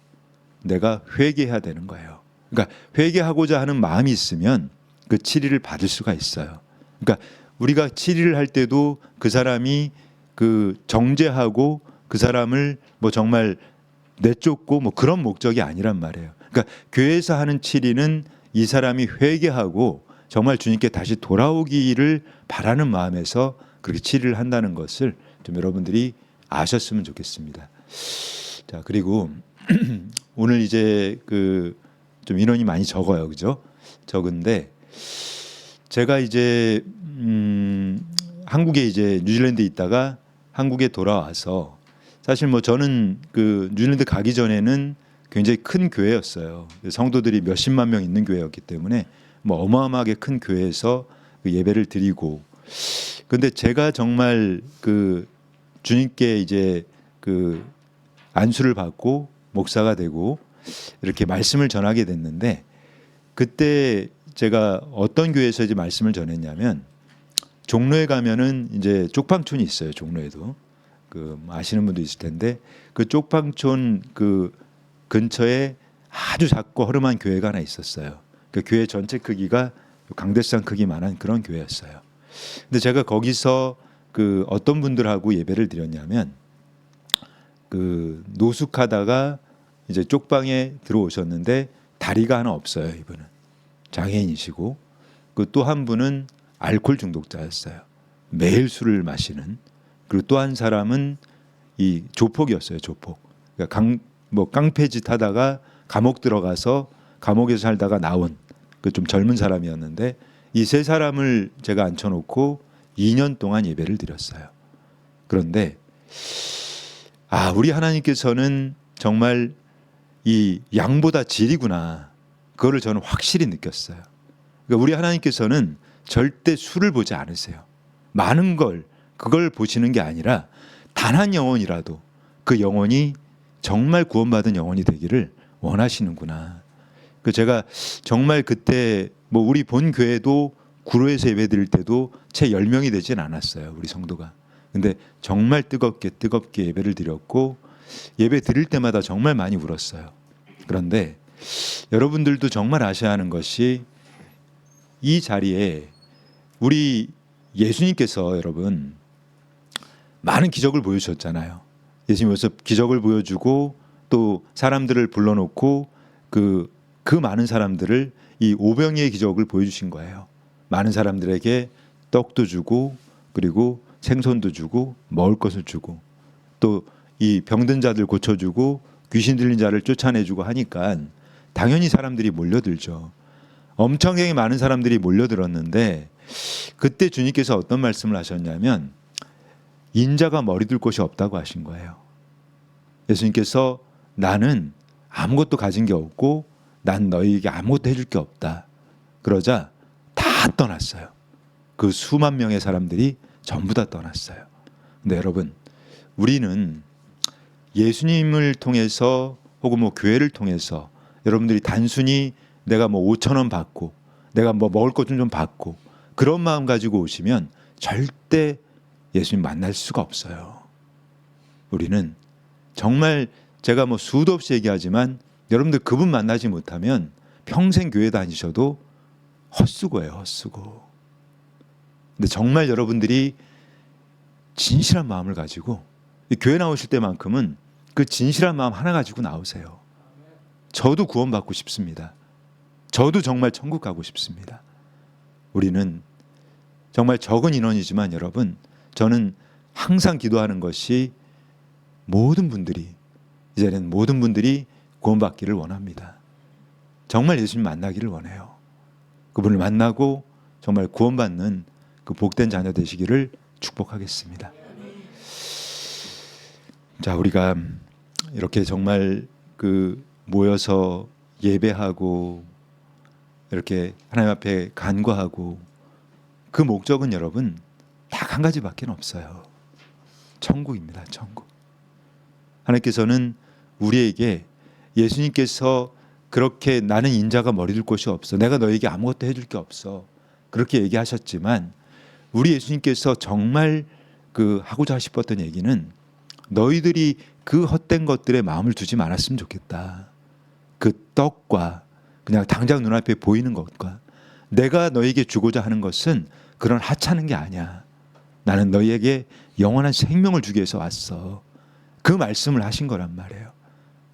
내가 회개해야 되는 거예요. 그러니까 회개하고자 하는 마음이 있으면 그 치리를 받을 수가 있어요. 그러니까 우리가 치리를 할 때도 그 사람이 그 정죄하고 그 사람을 뭐 정말 내쫓고 뭐 그런 목적이 아니란 말이에요. 그러니까 교회에서 하는 치리는 이 사람이 회개하고 정말 주님께 다시 돌아오기를 바라는 마음에서 그렇게 치리를 한다는 것을 좀 여러분들이 아셨으면 좋겠습니다. 자, 그리고 오늘 이제 그 좀 인원이 많이 적어요, 그죠? 적은데 제가 이제 한국에 이제 뉴질랜드에 있다가 한국에 돌아와서, 사실 뭐 저는 그 뉴질랜드 가기 전에는 굉장히 큰 교회였어요. 성도들이 몇십만 명 있는 교회였기 때문에 뭐 어마어마하게 큰 교회에서 그 예배를 드리고, 근데 제가 정말 그 주님께 이제 그 안수를 받고 목사가 되고 이렇게 말씀을 전하게 됐는데, 그때 제가 어떤 교회에서 이제 말씀을 전했냐면, 종로에 가면은 이제 쪽방촌이 있어요. 종로에도 그 아시는 분도 있을 텐데, 그 쪽방촌 그 근처에 아주 작고 허름한 교회가 하나 있었어요. 그 교회 전체 크기가 강대상 크기만한 그런 교회였어요. 근데 제가 거기서 그 어떤 분들하고 예배를 드렸냐면, 그 노숙하다가 이제 쪽방에 들어오셨는데 다리가 하나 없어요. 이분은 장애인이시고, 그 또 한 분은 알코올 중독자였어요. 매일 술을 마시는. 그리고 또 한 사람은 이 조폭이었어요. 조폭. 그러니까 깡패짓 하다가 감옥 들어가서 감옥에서 살다가 나온 그 좀 젊은 사람이었는데, 이 세 사람을 제가 앉혀놓고 2년 동안 예배를 드렸어요. 그런데 우리 하나님께서는 정말 이 양보다 질이구나, 그거를 저는 확실히 느꼈어요. 그러니까 우리 하나님께서는 절대 수를 보지 않으세요. 많은 걸, 그걸 보시는 게 아니라 단 한 영혼이라도 그 영혼이 정말 구원받은 영혼이 되기를 원하시는구나. 그 제가 정말 그때 뭐 우리 본 교회도 구로에서 예배 드릴 때도 채 10명이 되진 않았어요, 우리 성도가. 근데 정말 뜨겁게 예배를 드렸고, 예배 드릴 때마다 정말 많이 울었어요. 그런데 여러분들도 정말 아셔야 하는 것이, 이 자리에 우리 예수님께서 여러분 많은 기적을 보여주셨잖아요. 예수님께서 기적을 보여주고 또 사람들을 불러놓고 그 많은 사람들을 이 오병이의 기적을 보여주신 거예요. 많은 사람들에게 떡도 주고 그리고 생선도 주고 먹을 것을 주고 또 이 병든 자들 고쳐주고 귀신 들린 자를 쫓아내주고 하니까 당연히 사람들이 몰려들죠. 엄청나게 많은 사람들이 몰려들었는데 그때 주님께서 어떤 말씀을 하셨냐면 인자가 머리 둘 곳이 없다고 하신 거예요. 예수님께서 나는 아무것도 가진 게 없고 난 너희에게 아무것도 해줄 게 없다. 그러자 다 떠났어요. 그 수만 명의 사람들이 전부 다 떠났어요. 근데 여러분 우리는 예수님을 통해서 혹은 뭐 교회를 통해서 여러분들이 단순히 내가 뭐 5천 원 받고 내가 뭐 먹을 것 좀 받고 그런 마음 가지고 오시면 절대 예수님 만날 수가 없어요. 우리는 정말 제가 뭐 수도 없이 얘기하지만 여러분들 그분 만나지 못하면 평생 교회 다니셔도 헛수고예요, 헛수고. 근데 정말 여러분들이 진실한 마음을 가지고 교회 나오실 때만큼은 그 진실한 마음 하나 가지고 나오세요. 저도 구원받고 싶습니다. 저도 정말 천국 가고 싶습니다. 우리는 정말 적은 인원이지만 여러분 저는 항상 기도하는 것이 모든 분들이 이제는 모든 분들이 구원받기를 원합니다. 정말 예수님 만나기를 원해요. 그분을 만나고 정말 구원받는 그 복된 자녀 되시기를 축복하겠습니다. 자, 우리가 이렇게 정말 그 모여서 예배하고 이렇게 하나님 앞에 간구하고 그 목적은 여러분 딱 한 가지밖에 없어요. 천국입니다. 천국. 하나님께서는 우리에게 예수님께서 그렇게 나는 인자가 머리 둘 곳이 없어. 내가 너에게 아무것도 해줄 게 없어. 그렇게 얘기하셨지만 우리 예수님께서 정말 그 하고자 싶었던 얘기는 너희들이 그 헛된 것들에 마음을 두지 말았으면 좋겠다. 그 떡과 그냥 당장 눈앞에 보이는 것과 내가 너에게 주고자 하는 것은 그런 하찮은 게 아니야. 나는 너희에게 영원한 생명을 주기 위해서 왔어. 그 말씀을 하신 거란 말이에요.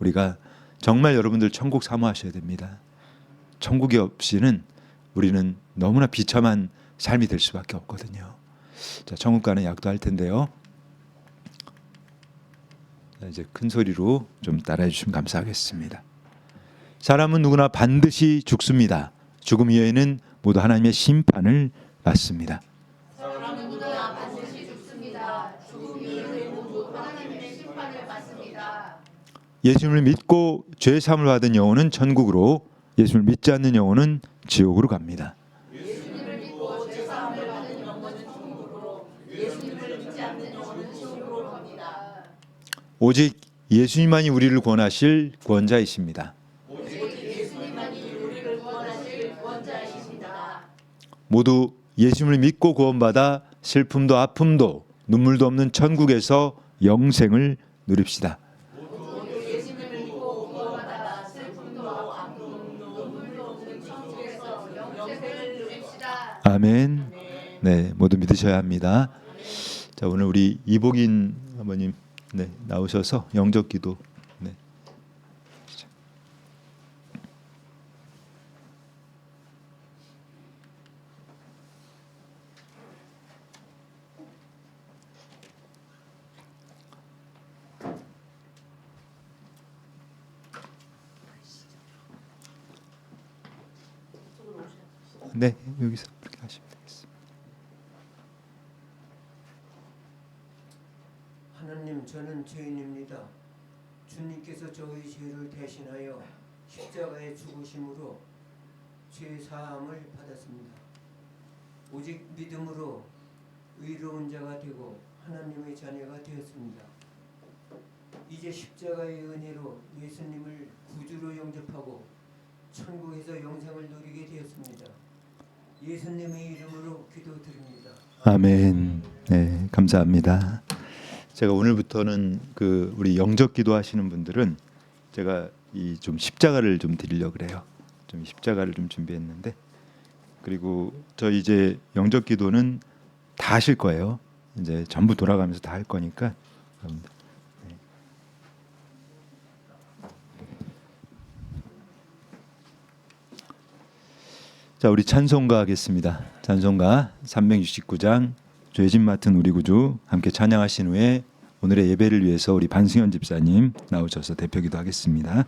우리가 정말 여러분들 천국 사모하셔야 됩니다. 천국이 없이는 우리는 너무나 비참한 삶이 될 수밖에 없거든요. 자, 천국 가는 약도 할 텐데요. 자, 이제 큰 소리로 좀 따라해 주시면 감사하겠습니다. 사람은 누구나 반드시 죽습니다. 죽음 이후에는 모두 하나님의 심판을 받습니다. 사람은 누구나 반드시 죽습니다. 죽음 이후에 모두 하나님의 심판을 받습니다. 예수님을 믿고 죄 사함을 받은 영혼은 천국으로, 예수님을 믿지 않는 영혼은 지옥으로 갑니다. 예수님을 믿고 죄 사함을 받은 영혼은 천국으로, 예수님을 믿지 않는 영혼은 지옥으로 갑니다. 오직 예수님만이 우리를 구원하실 구원자이십니다. 오직 예수님만이 우리를 구원하실 구원자이십니다. 모두 예수님을 믿고 구원받아 슬픔도 아픔도 눈물도 없는 천국에서 영생을 누립시다. 예수님을 믿고 구원받아 슬픔도 아픔도 눈물도 없는 천국에서 영생을 누립시다. 아멘. 네, 모두 믿으셔야 합니다. 자, 오늘 우리 이복인 아버님 네, 나오셔서 영접기도 네. 네, 여기서 그렇게 하시면 되겠습니다. 하나님, 저는 죄인입니다. 주님께서 저의 죄를 대신하여 십자가에 죽으심으로 죄 사함을 받았습니다. 오직 믿음으로 의로운 자가 되고 하나님의 자녀가 되었습니다. 이제 십자가의 은혜로 예수님을 구주로 영접하고 천국에서 영생을 누리게 되었습니다. 예수님의 이름으로 기도드립니다. 아멘. 네, 감사합니다. 제가 오늘부터는 그 우리 영접기도 하시는 분들은 제가 이 좀 십자가를 좀 드리려고 그래요. 좀 십자가를 좀 준비했는데 그리고 저 이제 영접기도는 다 하실 거예요. 이제 전부 돌아가면서 다 할 거니까 여러분들. 네. 자, 우리 찬송가 하겠습니다. 찬송가 369장 죄짐 맡은 우리 구주 함께 찬양하신 후에 오늘의 예배를 위해서 우리 반승현 집사님 나오셔서 대표기도 하겠습니다.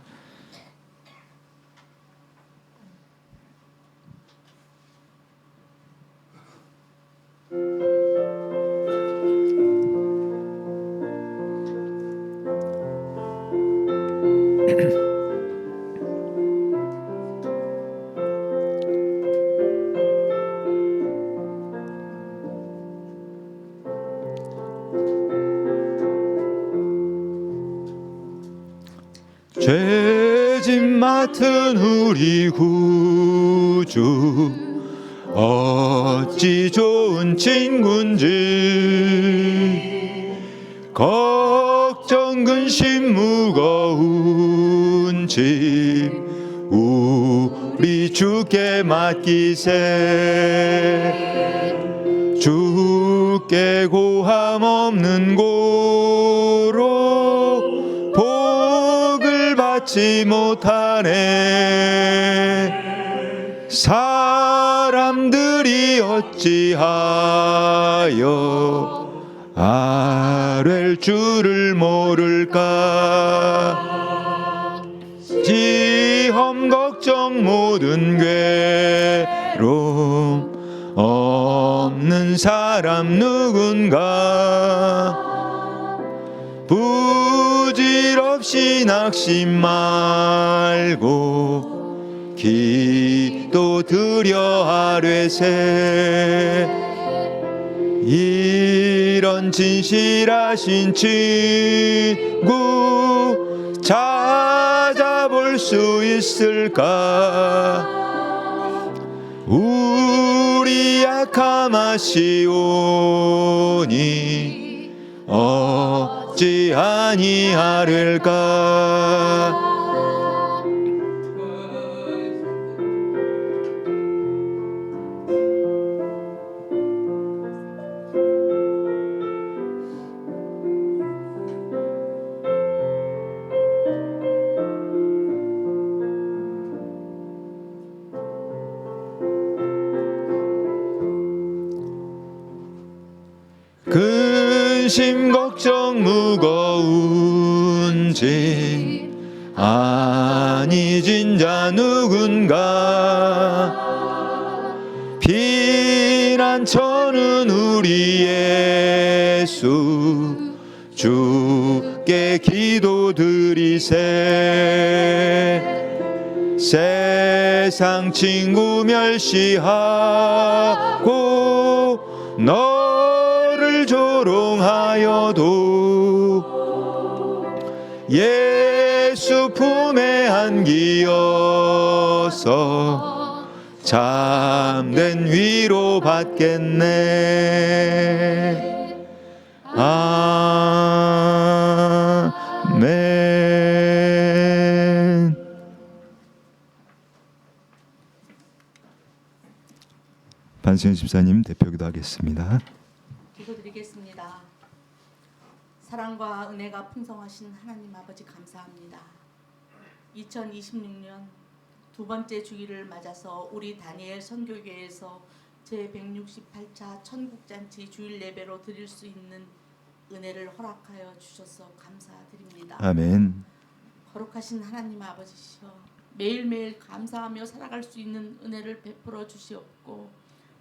죄짐 맡은 우리 구주 어찌 좋은 친군지 걱정 근심 무거운 짐 우리 주께 맡기세 주께 고함 없는 고로 복을 받지 못하네 사람들이 어찌하여 아랠 줄을 모를까 시험 걱정 모든 괴로움 없는 사람 누군가 부질없이 낙심 말고 기도 드려 아뢰세 이런 진실하신 친구 찾아볼 수 있을까 우리 약함 아시오니 어찌 아니하릴까 근심 걱정 무거운 짐 아니 진자 누군가 피난처는 우리 예수 주께 기도드리세 세상 친구 멸시하고 너를 조롱하여도 예수 품에 안기어서 참된 위로 받겠네 아멘. 반승현 집사님 대표기도 하겠습니다. 기도드리겠습니다. 사랑과 은혜가 풍성하신 하나님 아버지 감사합니다. 2026년 두 번째 주기를 맞아서 우리 다니엘 선교교회에서 제168차 천국잔치 주일 예배로 드릴 수 있는 은혜를 허락하여 주셔서 감사드립니다. 아멘. 거룩하신 하나님 아버지시여 매일매일 감사하며 살아갈 수 있는 은혜를 베풀어 주시옵고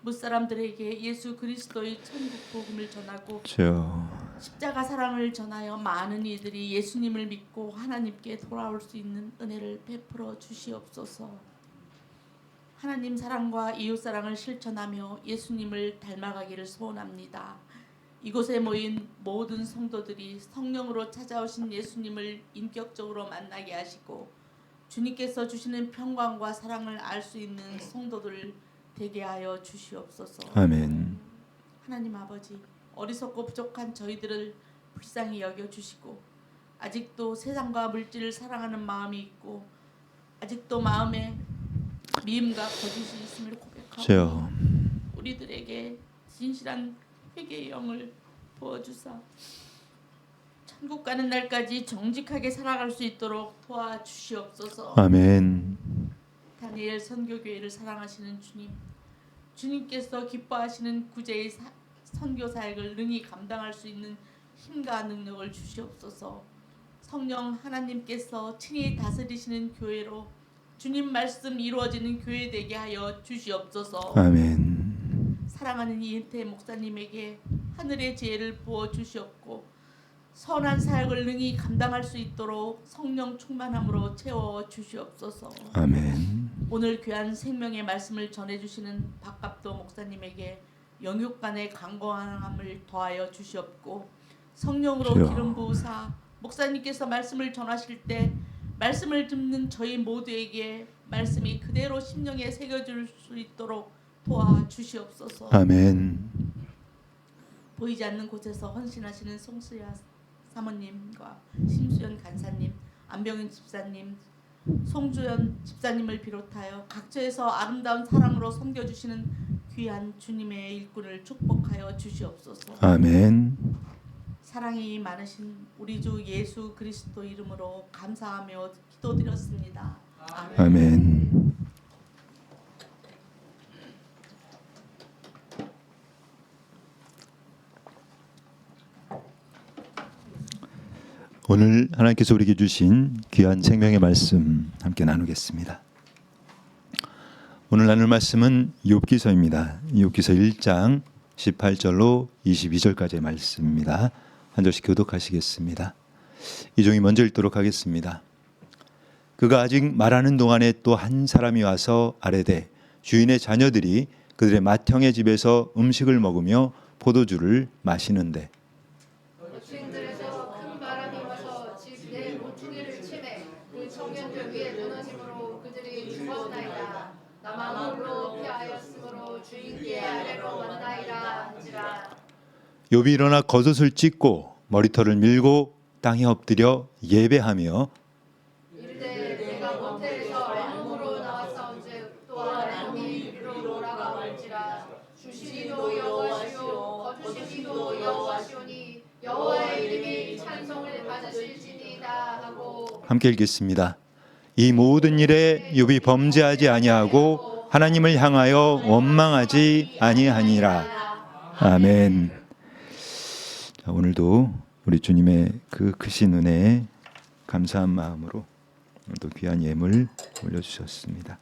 무사람들에게 예수 그리스도의 천국 복음을 전하고 십자가 사랑을 전하여 많은 이들이 예수님을 믿고 하나님께 돌아올 수 있는 은혜를 베풀어 주시옵소서. 하나님 사랑과 이웃 사랑을 실천하며 예수님을 닮아가기를 소원합니다. 이곳에 모인 모든 성도들이 성령으로 찾아오신 예수님을 인격적으로 만나게 하시고 주님께서 주시는 평강과 사랑을 알 수 있는 성도들 되게 하여 주시옵소서. 아멘. 하나님 아버지 어리석고 부족한 저희들을 불쌍히 여겨주시고 아직도 세상과 물질을 사랑하는 마음이 있고 아직도 마음에 미움과 거짓이 있음을 고백하고 우리들에게 진실한 회개의 영을 부어주사 천국 가는 날까지 정직하게 살아갈 수 있도록 도와주시옵소서. 아멘. 다니엘 선교교회를 사랑하시는 주님, 주님께서 기뻐하시는 구제의 선교 사역을 능히 감당할 수 있는 힘과 능력을 주시옵소서. 성령 하나님께서 친히 다스리시는 교회로 주님 말씀 이루어지는 교회 되게 하여 주시옵소서. 아멘. 사랑하는 이은태 목사님에게 하늘의 지혜를 부어 주시옵고 선한 사역을 능히 감당할 수 있도록 성령 충만함으로 채워 주시옵소서. 아멘. 오늘 귀한 생명의 말씀을 전해주시는 박갑도 목사님에게 영육간의 강건함을 더하여 주시옵고 성령으로 주여. 기름 부으사 목사님께서 말씀을 전하실 때 말씀을 듣는 저희 모두에게 말씀이 그대로 심령에 새겨질 수 있도록 도와주시옵소서. 아멘. 보이지 않는 곳에서 헌신하시는 송수야 사모님과 심수연 간사님, 안병윤 집사님, 송주연 집사님을 비롯하여 각처에서 아름다운 사랑으로 섬겨주시는 귀한 주님의 일꾼을 축복하여 주시옵소서. 아멘. 사랑이 많으신 우리 주 예수 그리스도 이름으로 감사하며 기도드렸습니다. 아멘. 아멘. 오늘 하나님께서 우리에게 주신 귀한 생명의 말씀 함께 나누겠습니다. 오늘 나눌 말씀은 욥기서입니다. 욥기서 1장 18절로 22절까지의 말씀입니다. 한 절씩 교독하시겠습니다. 이종이 먼저 읽도록 하겠습니다. 그가 아직 말하는 동안에 또 한 사람이 와서 아뢰되 주인의 자녀들이 그들의 맏형의 집에서 음식을 먹으며 포도주를 마시는데 주인들에서 큰 바람이 와서 집 내 모퉁이를 치매 그 청년들 위에 무너짐으로 그들이 죽었나이다. 나만으로 피하였으므로 주인께 아래로 왔나이다 한지라. 욥이 일어나 겉옷을 찢고 머리털을 밀고 땅에 엎드려 예배하며 이르되 내가 모텔에서 애굽으로 나왔사온즉 또한 애굽이 이리로 돌아가 올지라. 주시니도 여호와시오 거주시니도 여호와시오니 여호와의 이름이 찬송을 받으실지니이다 하고. 함께 읽겠습니다. 이 모든 일에 욥이 범죄하지 아니하고 하나님을 향하여 원망하지 아니하니라. 아멘. 자, 오늘도 우리 주님의 그 크신 은혜에 감사한 마음으로 오늘도 귀한 예물 올려주셨습니다.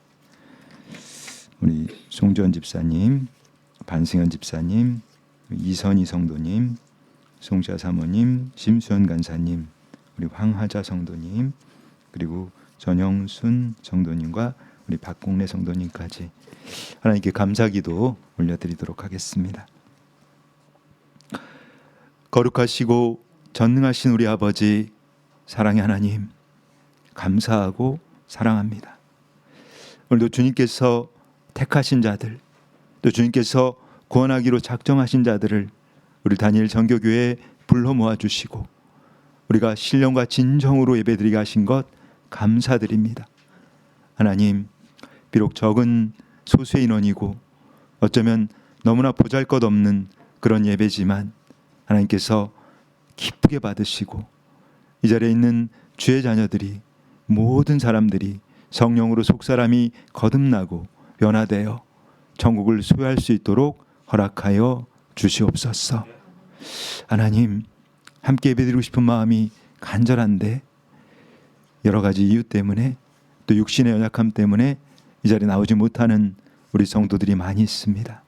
우리 송주원 집사님, 반승현 집사님, 이선희 성도님, 송자 사모님, 심수연 간사님, 우리 황하자 성도님, 그리고 전영순 성도님과 우리 박공래 성도님까지 하나님께 감사기도 올려드리도록 하겠습니다. 거룩하시고 전능하신 우리 아버지, 사랑의 하나님, 감사하고 사랑합니다. 오늘도 주님께서 택하신 자들, 또 주님께서 구원하기로 작정하신 자들을 우리 다니엘 정교교회에 불러 모아주시고 우리가 신령과 진정으로 예배드리게 하신 것 감사드립니다. 하나님, 비록 적은 소수의 인원이고 어쩌면 너무나 보잘것없는 그런 예배지만 하나님께서 기쁘게 받으시고 이 자리에 있는 주의 자녀들이 모든 사람들이 성령으로 속사람이 거듭나고 변화되어 천국을 소유할 수 있도록 허락하여 주시옵소서. 하나님, 함께 예배드리고 싶은 마음이 간절한데 여러 가지 이유 때문에 또 육신의 연약함 때문에 이 자리에 나오지 못하는 우리 성도들이 많이 있습니다.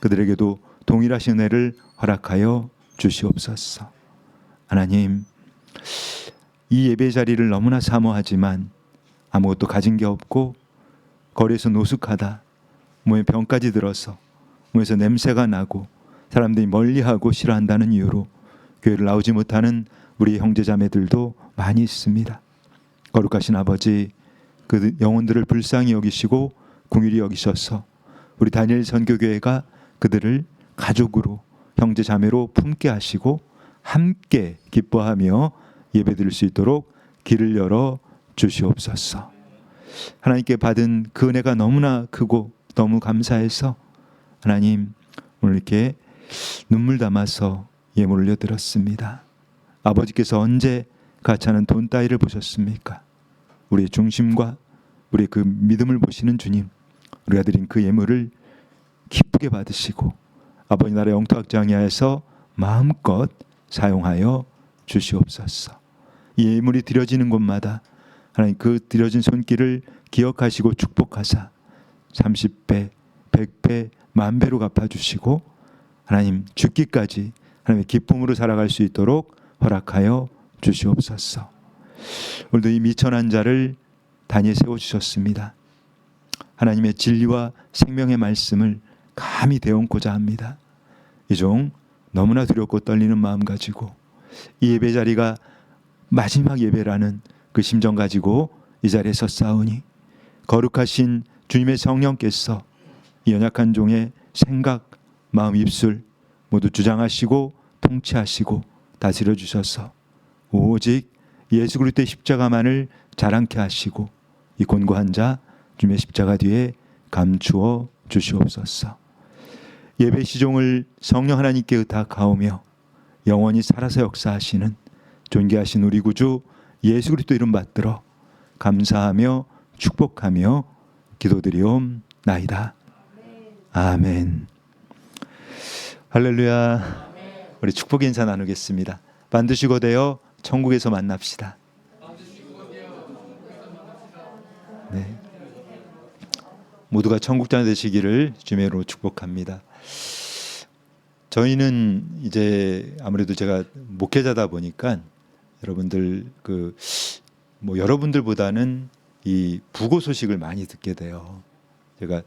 그들에게도 동일하신 은혜를 허락하여 주시옵소서. 하나님, 이 예배 자리를 너무나 사모하지만 아무것도 가진 게 없고 거리에서 노숙하다 몸에 병까지 들어서 몸에서 냄새가 나고 사람들이 멀리하고 싫어한다는 이유로 교회를 나오지 못하는 우리 형제자매들도 많이 있습니다. 거룩하신 아버지, 그 영혼들을 불쌍히 여기시고 긍휼히 여기셔서 우리 다니엘 선교교회가 그들을 가족으로 형제자매로 품게 하시고 함께 기뻐하며 예배드릴 수 있도록 길을 열어 주시옵소서. 하나님께 받은 그 은혜가 너무나 크고 너무 감사해서 하나님, 오늘 이렇게 눈물 담아서 예물 올려드렸습니다. 아버지께서 언제 가차는 돈 따위를 보셨습니까? 우리의 중심과 우리의 그 믿음을 보시는 주님, 우리가 드린 그 예물을 기쁘게 받으시고 아버지 나라 영토악장야에서 마음껏 사용하여 주시옵소서. 이 예물이 드려지는 곳마다 하나님 그 드려진 손길을 기억하시고 축복하사 30배, 100배, 10,000배로 갚아주시고 하나님 죽기까지 하나님의 기쁨으로 살아갈 수 있도록 허락하여 주시옵소서. 오늘도 이 미천한 자를 단위에 세워주셨습니다. 하나님의 진리와 생명의 말씀을 감히 대언고자 합니다. 이 종 너무나 두렵고 떨리는 마음 가지고 이 예배 자리가 마지막 예배라는 그 심정 가지고 이 자리에 섰사오니 거룩하신 주님의 성령께서 이 연약한 종의 생각, 마음, 입술 모두 주장하시고 통치하시고 다스려 주셔서 오직 예수 그리스도의 십자가만을 자랑케 하시고 이 곤고한 자 주님의 십자가 뒤에 감추어 주시옵소서. 예배 시종을 성령 하나님께 의탁하오며 영원히 살아서 역사하시는 존귀하신 우리 구주 예수 그리스도 이름 받들어 감사하며 축복하며 기도드리옵나이다. 아멘. 할렐루야. 우리 축복 인사 나누겠습니다. 반드시 거되어 천국에서 만납시다. 네. 모두가 천국자 되시기를 주님의 이름으로 축복합니다. 저희는 이제 아무래도 제가 목회자다 보니까 여러분들 여러분들보다는 이 부고 소식을 많이 듣게 돼요. 제가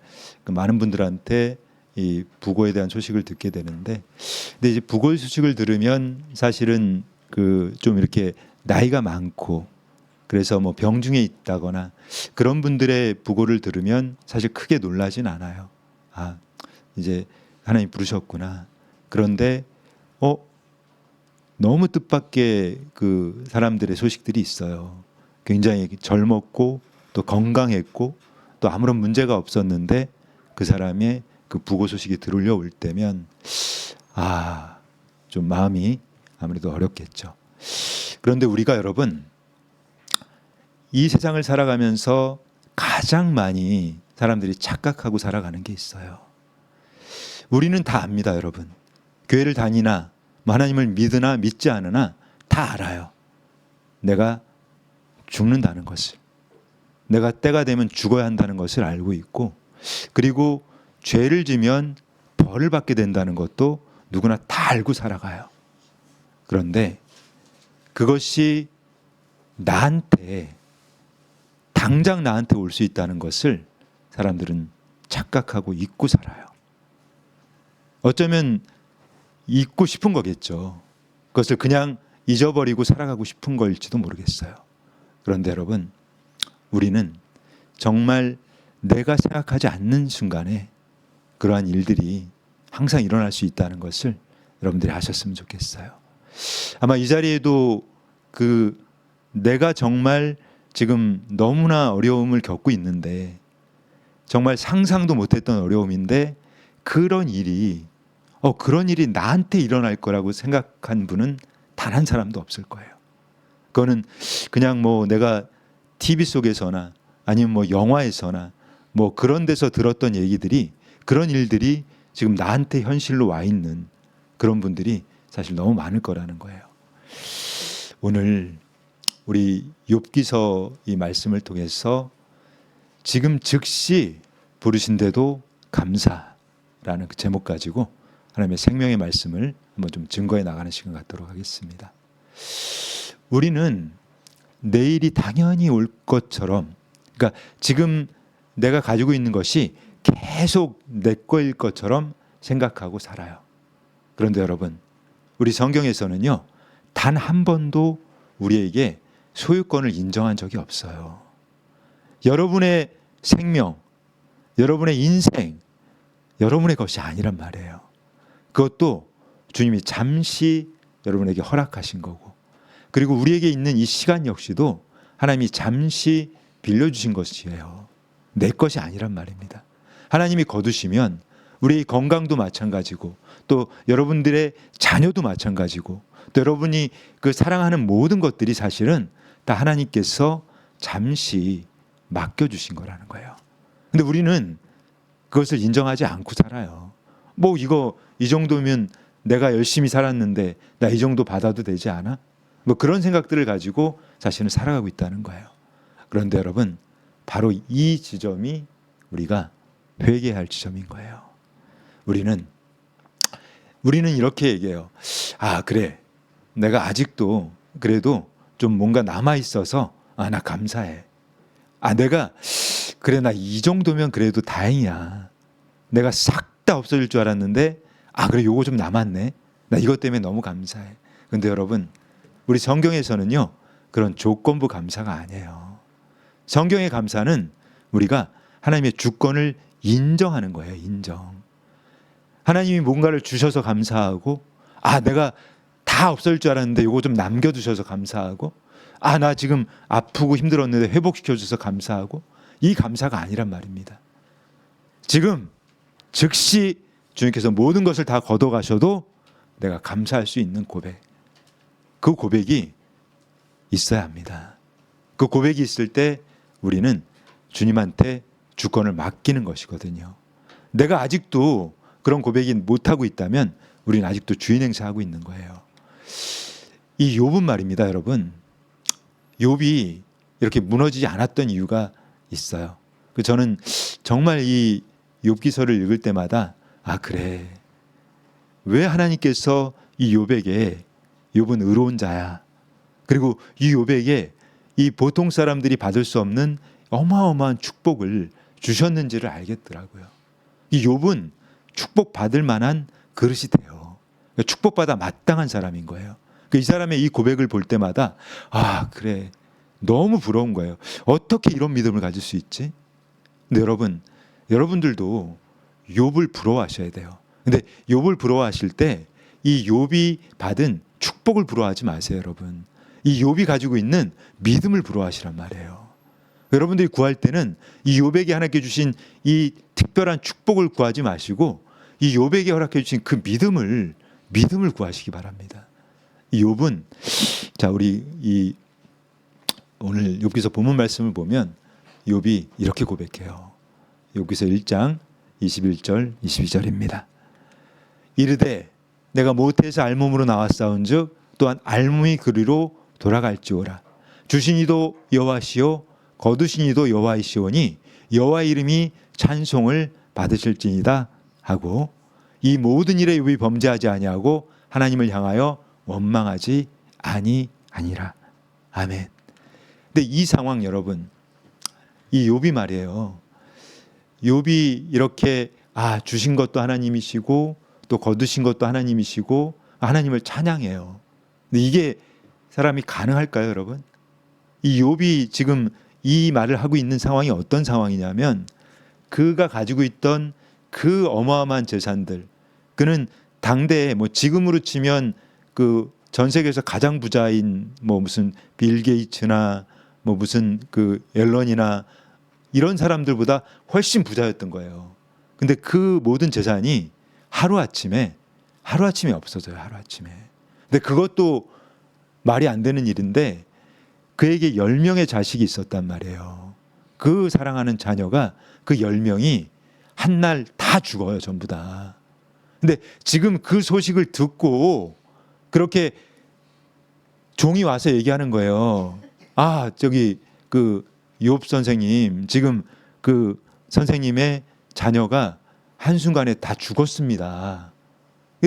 많은 분들한테 이 부고에 대한 소식을 듣게 되는데, 근데 이제 부고 소식을 들으면 사실은 좀 이렇게 나이가 많고 그래서 뭐 병중에 있다거나 그런 분들의 부고를 들으면 사실 크게 놀라진 않아요. 아, 이제 하나님 부르셨구나. 그런데 너무 뜻밖의 그 사람들의 소식들이 있어요. 굉장히 젊었고 또 건강했고 또 아무런 문제가 없었는데 그 사람의 그 부고 소식이 들려올 때면 좀 마음이 아무래도 어렵겠죠. 그런데 우리가 여러분 이 세상을 살아가면서 가장 많이 사람들이 착각하고 살아가는 게 있어요. 우리는 다 압니다, 여러분. 교회를 다니나 하나님을 믿으나 믿지 않으나 다 알아요. 내가 죽는다는 것을, 내가 때가 되면 죽어야 한다는 것을 알고 있고, 그리고 죄를 지면 벌을 받게 된다는 것도 누구나 다 알고 살아가요. 그런데 그것이 당장 나한테 올 수 있다는 것을 사람들은 착각하고 잊고 살아요. 어쩌면 잊고 싶은 거겠죠. 그것을 그냥 잊어버리고 살아가고 싶은 걸지도 모르겠어요. 그런데 여러분, 우리는 정말 내가 생각하지 않는 순간에 그러한 일들이 항상 일어날 수 있다는 것을 여러분들이 아셨으면 좋겠어요. 아마 이 자리에도 내가 정말 지금 너무나 어려움을 겪고 있는데, 정말 상상도 못했던 어려움인데 그런 일이 나한테 일어날 거라고 생각한 분은 단 한 사람도 없을 거예요. 그거는 그냥 내가 TV 속에서나 아니면 영화에서나 그런 데서 들었던 얘기들이, 그런 일들이 지금 나한테 현실로 와 있는 그런 분들이 사실 너무 많을 거라는 거예요. 오늘 우리 욥기서 이 말씀을 통해서 지금 즉시 부르신데도 감사라는 그 제목 가지고 하나님의 생명의 말씀을 한번 좀 증거해 나가는 시간 갖도록 하겠습니다. 우리는 내일이 당연히 올 것처럼, 그러니까 지금 내가 가지고 있는 것이 계속 내 거일 것처럼 생각하고 살아요. 그런데 여러분, 우리 성경에서는요, 단 한 번도 우리에게 소유권을 인정한 적이 없어요. 여러분의 생명, 여러분의 인생, 여러분의 것이 아니란 말이에요. 그것도 주님이 잠시 여러분에게 허락하신 거고, 그리고 우리에게 있는 이 시간 역시도 하나님이 잠시 빌려주신 것이에요. 내 것이 아니란 말입니다. 하나님이 거두시면 우리의 건강도 마찬가지고, 또 여러분들의 자녀도 마찬가지고, 또 여러분이 사랑하는 모든 것들이 사실은 다 하나님께서 잠시 맡겨주신 거라는 거예요. 근데 우리는 그것을 인정하지 않고 살아요. 이거 이 정도면 내가 열심히 살았는데 나 이 정도 받아도 되지 않아? 뭐 그런 생각들을 가지고 자신을 살아가고 있다는 거예요. 그런데 여러분, 바로 이 지점이 우리가 회개해야 할 지점인 거예요. 우리는 이렇게 얘기해요. 아, 그래. 내가 아직도 그래도 좀 뭔가 남아 있어서 나 감사해. 내가 그래, 나 이 정도면 그래도 다행이야. 내가 싹 다 없어질 줄 알았는데 그래, 요거 좀 남았네. 나 이것 때문에 너무 감사해. 근데 여러분, 우리 성경에서는요, 그런 조건부 감사가 아니에요. 성경의 감사는 우리가 하나님의 주권을 인정하는 거예요. 인정. 하나님이 뭔가를 주셔서 감사하고, 내가 다 없어질 줄 알았는데 요거 좀 남겨두셔서 감사하고, 나 지금 아프고 힘들었는데 회복시켜주셔서 감사하고, 이 감사가 아니란 말입니다. 지금 즉시 주님께서 모든 것을 다 걷어가셔도 내가 감사할 수 있는 고백, 그 고백이 있어야 합니다. 그 고백이 있을 때 우리는 주님한테 주권을 맡기는 것이거든요. 내가 아직도 그런 고백이 못하고 있다면 우리는 아직도 주인 행세하고 있는 거예요. 이 욥은 말입니다, 여러분. 욥이 이렇게 무너지지 않았던 이유가 있어요. 저는 정말 이 욥기서를 읽을 때마다 그래, 왜 하나님께서 이 욥에게 욥은 의로운 자야, 그리고 이 욥에게 이 보통 사람들이 받을 수 없는 어마어마한 축복을 주셨는지를 알겠더라고요. 이 욥은 축복받을 만한 그릇이 돼요. 축복받아 마땅한 사람인 거예요. 이 사람의 이 고백을 볼 때마다 그래, 너무 부러운 거예요. 어떻게 이런 믿음을 가질 수 있지? 근데 여러분들도 욥을 부러워하셔야 돼요. 근데 욥을 부러워하실 때 이 욥이 받은 축복을 부러워하지 마세요, 여러분. 이 욥이 가지고 있는 믿음을 부러워하시란 말이에요. 여러분들이 구할 때는 이 욥에게 하나님께 주신 이 특별한 축복을 구하지 마시고 이 욥에게 허락해 주신 그 믿음을 구하시기 바랍니다. 이 욥은, 자, 우리 이 오늘 욥기서 본문 말씀을 보면 욥이 이렇게 고백해요. 욥기서 1장 21절 22절입니다. 이르되 내가 모태에서 알몸으로 나왔사온즉 또한 알몸이 그리로 돌아갈지오라. 주신 이도 여호와시요 거두신 이도 여호와이시오니 여호와의 이름이 찬송을 받으실지니라 하고, 이 모든 일에 욥이 범죄하지 아니하고 하나님을 향하여 원망하지 아니하니라. 아멘. 근데 이 상황, 여러분, 이 욥이 말이에요. 욥이 이렇게 주신 것도 하나님이시고 또 거두신 것도 하나님이시고 하나님을 찬양해요. 근데 이게 사람이 가능할까요, 여러분? 이 욥이 지금 이 말을 하고 있는 상황이 어떤 상황이냐면, 그가 가지고 있던 그 어마어마한 재산들, 그는 당대에 지금으로 치면 그 전 세계에서 가장 부자인 무슨 빌 게이츠나 무슨 그 앨런이나 이런 사람들보다 훨씬 부자였던 거예요. 근데 그 모든 재산이 하루아침에 없어져요. 하루아침에. 근데 그것도 말이 안 되는 일인데, 그에게 10명의 자식이 있었단 말이에요. 그 사랑하는 자녀가 그 10명이 한 날 다 죽어요. 전부 다. 근데 지금 그 소식을 듣고 그렇게 종이 와서 얘기하는 거예요. 저기 그 욥 선생님, 지금 그 선생님의 자녀가 한순간에 다 죽었습니다.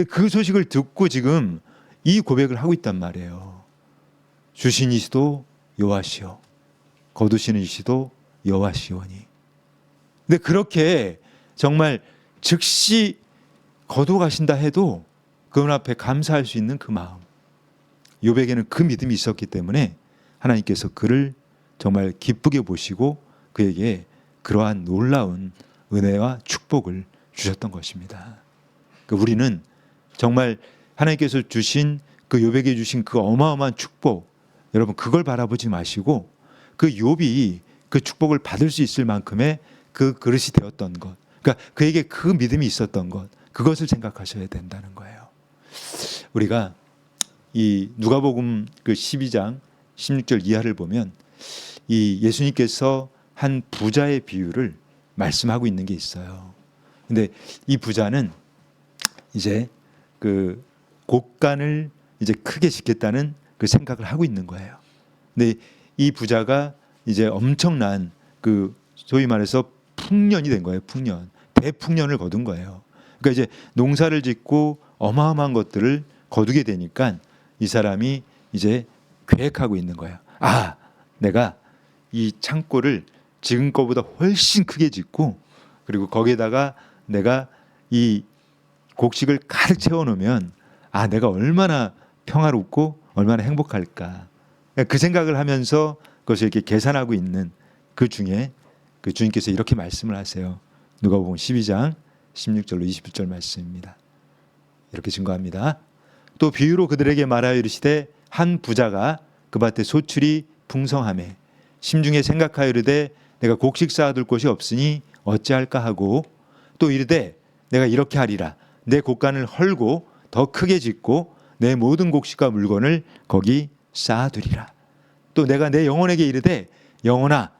그 소식을 듣고 지금 이 고백을 하고 있단 말이에요. 주신 이시도 여호와시오 거두시는 이시도 여호와시오니. 근데 그렇게 정말 즉시 거둬가신다 해도 그분 앞에 감사할 수 있는 그 마음, 욥에게는 그 믿음이 있었기 때문에 하나님께서 그를 정말 기쁘게 보시고 그에게 그러한 놀라운 은혜와 축복을 주셨던 것입니다. 우리는 정말 하나님께서 주신 그 욥에게 주신 그 어마어마한 축복, 여러분 그걸 바라보지 마시고 그 욥이 그 축복을 받을 수 있을 만큼의 그 그릇이 되었던 것, 그러니까 그에게 그 믿음이 있었던 것, 그것을 생각하셔야 된다는 거예요. 우리가 이 누가복음 그 12장 16절 이하를 보면 이 예수님께서 한 부자의 비유를 말씀하고 있는 게 있어요. 근데 이 부자는 이제 그 곡간을 이제 크게 짓겠다는 그 생각을 하고 있는 거예요. 근데 이 부자가 이제 엄청난 그 소위 말해서 풍년이 된 거예요. 풍년, 대풍년을 거둔 거예요. 그러니까 이제 농사를 짓고 어마어마한 것들을 거두게 되니까 이 사람이 이제 계획하고 있는 거예요. 아, 내가 이 창고를 지금 거보다 훨씬 크게 짓고 그리고 거기에다가 내가 이 곡식을 가득 채워놓으면 아, 내가 얼마나 평화롭고 얼마나 행복할까. 그 생각을 하면서 그것을 이렇게 계산하고 있는 그 중에 그 주님께서 이렇게 말씀을 하세요. 누가복음 12장 16절로 20절 말씀입니다. 이렇게 증거합니다. 또 비유로 그들에게 말하여 이르시되 한 부자가 그 밭에 소출이 풍성하매 심중에 생각하여 이르되 내가 곡식 쌓아둘 곳이 없으니 어찌할까 하고 또 이르되 내가 이렇게 하리라 내 곡간을 헐고 더 크게 짓고 내 모든 곡식과 물건을 거기 쌓아두리라. 또 내가 내 영혼에게 이르되 영혼아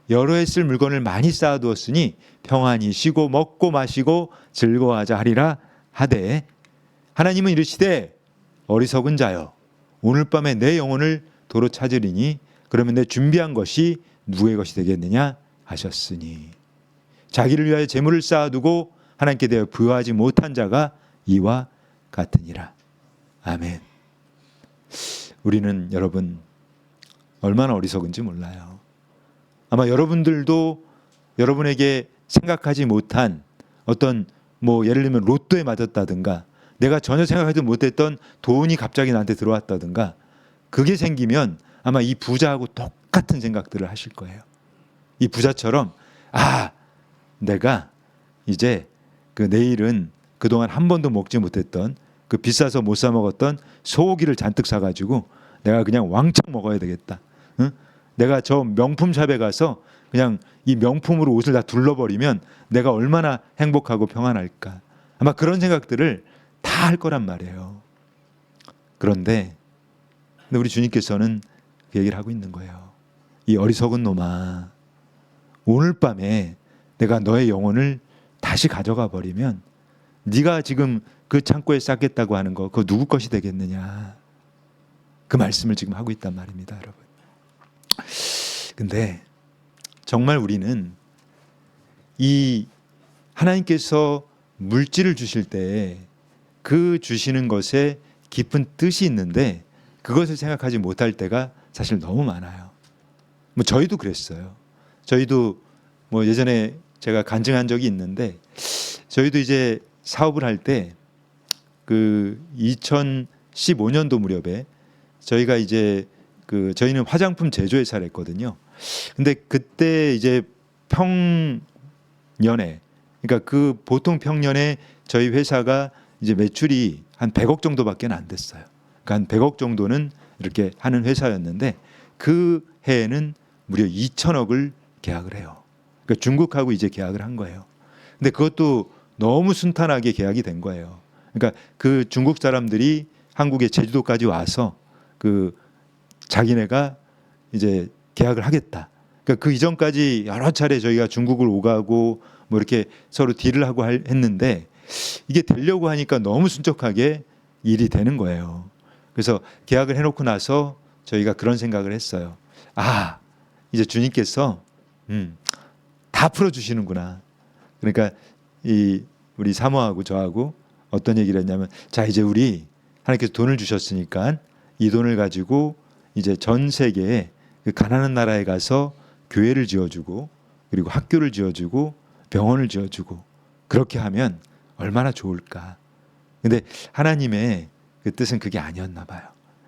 여러 해 쓸 물건을 많이 쌓아두었으니 평안히 쉬고 먹고 마시고 즐거워하자 하리라 하되 하나님은 이르시되 어리석은 자여 오늘 밤에 내 영혼을 도로 찾으리니 그러면 내 준비한 것이 누구의 것이 되겠느냐 하셨으니 자기를 위하여 재물을 쌓아두고 하나님께 대하여 부여하지 못한 자가 이와 같으니라. 아멘. 우리는 여러분 얼마나 어리석은지 몰라요. 아마 여러분들도 여러분에게 생각하지 못한 어떤 뭐 예를 들면 로또에 맞았다든가 내가 전혀 생각하지 못했던 돈이 갑자기 나한테 들어왔다든가 그게 생기면 아마 이 부자하고 똑같은 생각들을 하실 거예요. 이 부자처럼 아, 내가 이제 그 내일은 그동안 한 번도 먹지 못했던 그 비싸서 못 사 먹었던 소고기를 잔뜩 사가지고 내가 그냥 왕창 먹어야 되겠다. 응? 내가 저 명품샵에 가서 그냥 이 명품으로 옷을 다 둘러버리면 내가 얼마나 행복하고 평안할까. 아마 그런 생각들을 다 할 거란 말이에요. 그런데 우리 주님께서는 그 얘기를 하고 있는 거예요. 이 어리석은 놈아, 오늘 밤에 내가 너의 영혼을 다시 가져가 버리면 네가 지금 그 창고에 쌓겠다고 하는 거 그거 누구 것이 되겠느냐. 그 말씀을 지금 하고 있단 말입니다, 여러분. 근데 정말 우리는 이 하나님께서 물질을 주실 때 그 주시는 것에 깊은 뜻이 있는데 그것을 생각하지 못할 때가 사실 너무 많아요. 뭐 저희도 그랬어요. 저희도 뭐 예전에 제가 간증한 적이 있는데 저희도 이제 사업을 할 때 그 2015년도 무렵에 저희가 이제 그 저희는 화장품 제조회사를 했거든요. 근데 그때 이제 평년에 그러니까 그 보통 평년에 저희 회사가 이제 매출이 한 100억 정도밖에 안 됐어요. 그러니까 한 100억 정도는 이렇게 하는 회사였는데 그 해에는 무려 2천억을 계약을 해요. 그러니까 중국하고 이제 계약을 한 거예요. 근데 그것도 너무 순탄하게 계약이 된 거예요. 그러니까 그 중국 사람들이 한국에 제주도까지 와서 그 자기네가 이제 계약을 하겠다. 그러니까 그 이전까지 여러 차례 저희가 중국을 오가고 뭐 이렇게 서로 딜을 하고 했는데 이게 되려고 하니까 너무 순적하게 일이 되는 거예요. 그래서 계약을 해놓고 나서 저희가 그런 생각을 했어요. 아, 이제 주님께서 다 풀어주시는구나. 그러니까 이 우리 사모하고 저하고 어떤 얘기를 했냐면 자 이제 우리 하나님께서 돈을 주셨으니까 이 돈을 가지고 이제 전 세계에 그 가난한 나라에 가서 교회를 지어주고 그리고 학교를 지어주고 병원을 지어주고 그렇게 하면 얼마나 좋을까. 근데 하나님의 그 뜻은 그게 아니었나 봐요.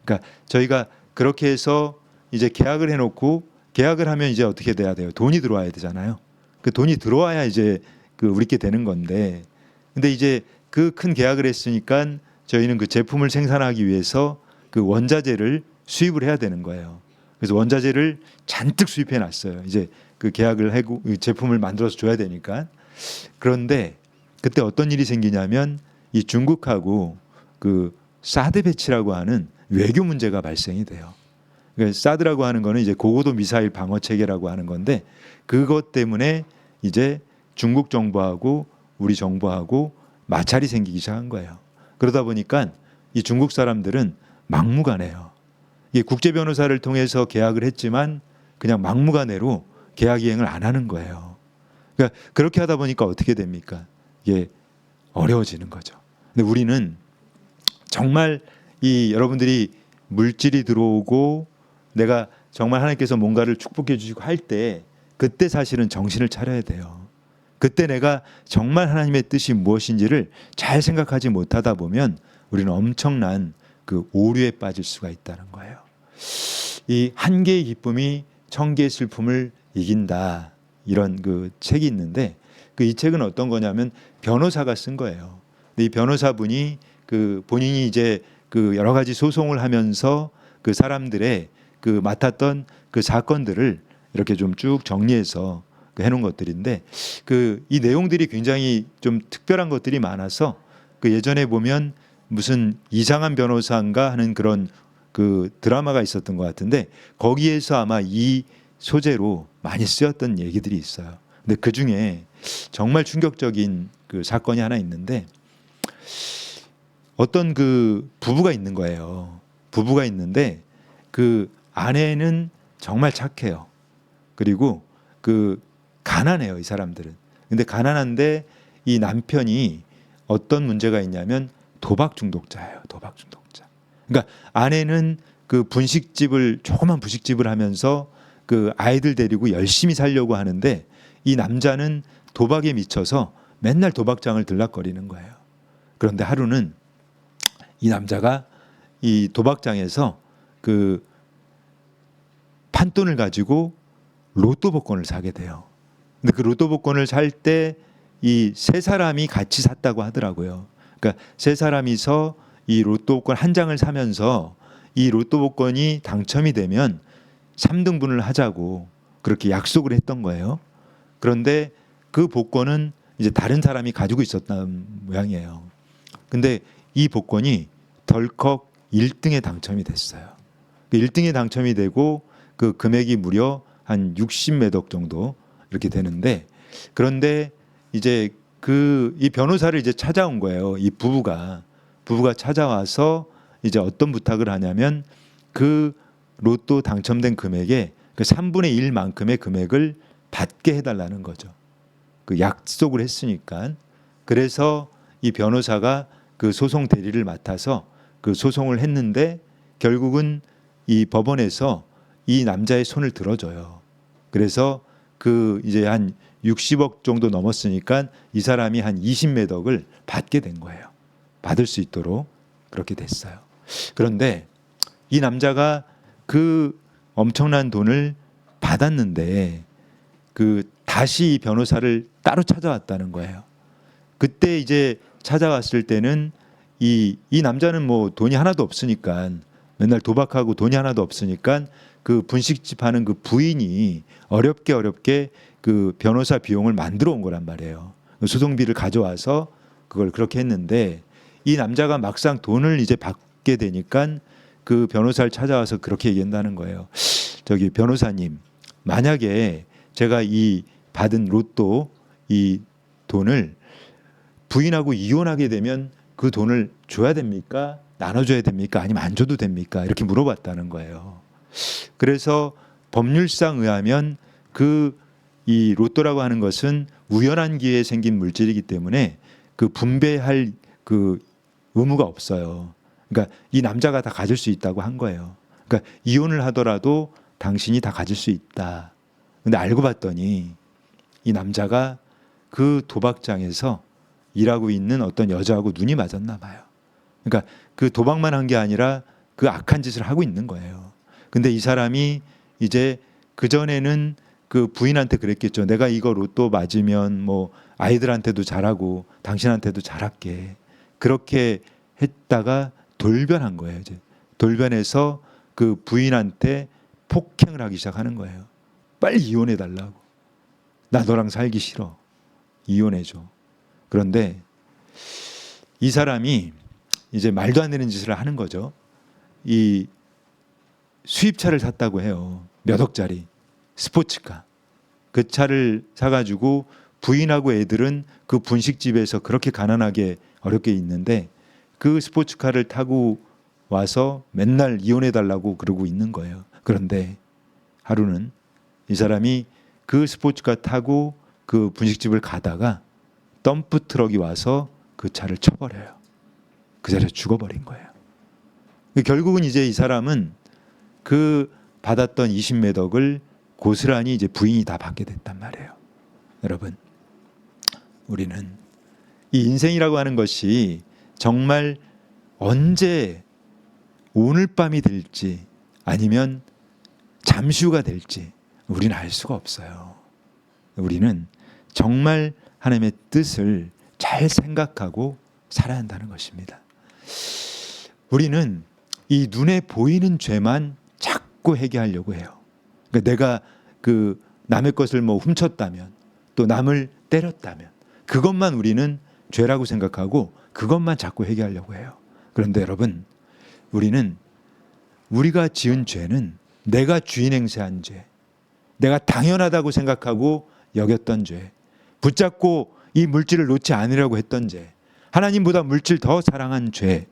그러니까 저희가 그렇게 해서 이제 계약을 해놓고 계약을 하면 이제 어떻게 돼야 돼요? 돈이 들어와야 되잖아요. 그 돈이 들어와야 이제 그 우리께 되는 건데 근데 이제 그 큰 계약을 했으니까 저희는 그 제품을 생산하기 위해서 그 원자재를 수입을 해야 되는 거예요. 그래서 원자재를 잔뜩 수입해 놨어요. 이제 그 계약을 하고 제품을 만들어서 줘야 되니까. 그런데 그때 어떤 일이 생기냐면 이 중국하고 그 사드 배치라고 하는 외교 문제가 발생이 돼요. 그러니까 사드라고 하는 거는 이제 고고도 미사일 방어 체계라고 하는 건데 그것 때문에 이제 중국 정부하고 우리 정부하고 마찰이 생기기 시작한 거예요. 그러다 보니까 이 중국 사람들은 막무가내요. 이게 국제 변호사를 통해서 계약을 했지만 그냥 막무가내로 계약 이행을 안 하는 거예요. 그러니까 그렇게 하다 보니까 어떻게 됩니까? 이게 어려워지는 거죠. 근데 우리는 정말 이 여러분들이 물질이 들어오고 내가 정말 하나님께서 뭔가를 축복해 주시고 할 때 그때 사실은 정신을 차려야 돼요. 그때 내가 정말 하나님의 뜻이 무엇인지를 잘 생각하지 못하다 보면 우리는 엄청난 그 오류에 빠질 수가 있다는 거예요. 이 한 개의 기쁨이 천 개의 슬픔을 이긴다, 이런 그 책이 있는데 그 이 책은 어떤 거냐면 변호사가 쓴 거예요. 근데 이 변호사분이 그 본인이 이제 그 여러 가지 소송을 하면서 그 사람들의 그 맡았던 그 사건들을 이렇게 좀 쭉 정리해서 그 해놓은 것들인데 그 이 내용들이 굉장히 좀 특별한 것들이 많아서 그 예전에 보면 무슨 이상한 변호사인가 하는 그런 그 드라마가 있었던 것 같은데 거기에서 아마 이 소재로 많이 쓰였던 얘기들이 있어요. 근데 그 중에 정말 충격적인 그 사건이 하나 있는데 어떤 그 부부가 있는 거예요. 부부가 있는데 그 아내는 정말 착해요. 그리고 그 가난해요, 이 사람들은. 근데 가난한데 이 남편이 어떤 문제가 있냐면 도박 중독자예요. 도박 중독자. 그러니까 아내는 그 분식집을 조그만 분식집을 하면서 그 아이들 데리고 열심히 살려고 하는데 이 남자는 도박에 미쳐서 맨날 도박장을 들락거리는 거예요. 그런데 하루는 이 남자가 이 도박장에서 그 판돈을 가지고 로또 복권을 사게 돼요. 근데 그 로또 복권을 살 때 이 세 사람이 같이 샀다고 하더라고요. 그러니까 세 사람이서 이 로또 복권 한 장을 사면서 이 로또 복권이 당첨이 되면 3등분을 하자고 그렇게 약속을 했던 거예요. 그런데 그 복권은 이제 다른 사람이 가지고 있었던 모양이에요. 근데 이 복권이 덜컥 1등에 당첨이 됐어요. 1등에 당첨이 되고 그 금액이 무려 한 60매덕 정도 이렇게 되는데 그런데 이제 그 이 변호사를 이제 찾아온 거예요. 이 부부가 찾아와서 이제 어떤 부탁을 하냐면 그 로또 당첨된 금액의 그 3분의 1만큼의 금액을 받게 해달라는 거죠. 그 약속을 했으니까. 그래서 이 변호사가 그 소송 대리를 맡아서 그 소송을 했는데 결국은 이 법원에서 이 남자의 손을 들어줘요. 그래서 그 이제 한 60억 정도 넘었으니까 이 사람이 한 20매덕을 받게 된 거예요. 받을 수 있도록 그렇게 됐어요. 그런데 이 남자가 그 엄청난 돈을 받았는데 그 다시 이 변호사를 따로 찾아왔다는 거예요. 그때 이제 찾아왔을 때는 이 남자는 뭐 돈이 하나도 없으니까 맨날 도박하고 돈이 하나도 없으니까 그 분식집 하는 그 부인이 어렵게 그 변호사 비용을 만들어 온 거란 말이에요. 소송비를 가져와서 그걸 그렇게 했는데 이 남자가 막상 돈을 이제 받게 되니까 그 변호사를 찾아와서 그렇게 얘기한다는 거예요. 저기 변호사님, 만약에 제가 이 받은 로또 이 돈을 부인하고 이혼하게 되면 그 돈을 줘야 됩니까? 나눠줘야 됩니까? 아니면 안 줘도 됩니까? 이렇게 물어봤다는 거예요. 그래서 법률상 의하면 그 이 로또라고 하는 것은 우연한 기회에 생긴 물질이기 때문에 그 분배할 그 의무가 없어요. 그러니까 이 남자가 다 가질 수 있다고 한 거예요. 그러니까 이혼을 하더라도 당신이 다 가질 수 있다. 근데 알고 봤더니 이 남자가 그 도박장에서 일하고 있는 어떤 여자하고 눈이 맞았나 봐요. 그러니까 그 도박만 한 게 아니라 그 악한 짓을 하고 있는 거예요. 근데 이 사람이 이제 그전에는 그 부인한테 그랬겠죠. 내가 이거 로또 맞으면 뭐 아이들한테도 잘하고 당신한테도 잘할게. 그렇게 했다가 돌변한 거예요. 이제 돌변해서 그 부인한테 폭행을 하기 시작하는 거예요. 빨리 이혼해 달라고. 나 너랑 살기 싫어. 이혼해 줘. 그런데 이 사람이 이제 말도 안 되는 짓을 하는 거죠. 이 수입차를 샀다고 해요. 몇 억짜리 스포츠카. 그 차를 사가지고 부인하고 애들은 그 분식집에서 그렇게 가난하게 어렵게 있는데 그 스포츠카를 타고 와서 맨날 이혼해 달라고 그러고 있는 거예요. 그런데 하루는 이 사람이 그 스포츠카 타고 그 분식집을 가다가 덤프 트럭이 와서 그 차를 쳐버려요. 그 자리에 죽어버린 거예요. 결국은 이제 이 사람은 그 받았던 20매덕을 고스란히 이제 부인이 다 받게 됐단 말이에요. 여러분, 우리는 이 인생이라고 하는 것이 정말 언제 오늘 밤이 될지 아니면 잠시 후가 될지 우리는 알 수가 없어요. 우리는 정말 하나님의 뜻을 잘 생각하고 살아야 한다는 것입니다. 우리는 이 눈에 보이는 죄만 자꾸 회개하려고 해요. 그러니까 내가 그 남의 것을 뭐 훔쳤다면 또 남을 때렸다면 그것만 우리는 죄라고 생각하고 그것만 자꾸 회개하려고 해요. 그런데 여러분, 우리는 우리가 지은 죄는 내가 주인 행세한 죄, 내가 당연하다고 생각하고 여겼던 죄, 붙잡고 이 물질을 놓지 않으려고 했던 죄, 하나님보다 물질 더 사랑한 죄,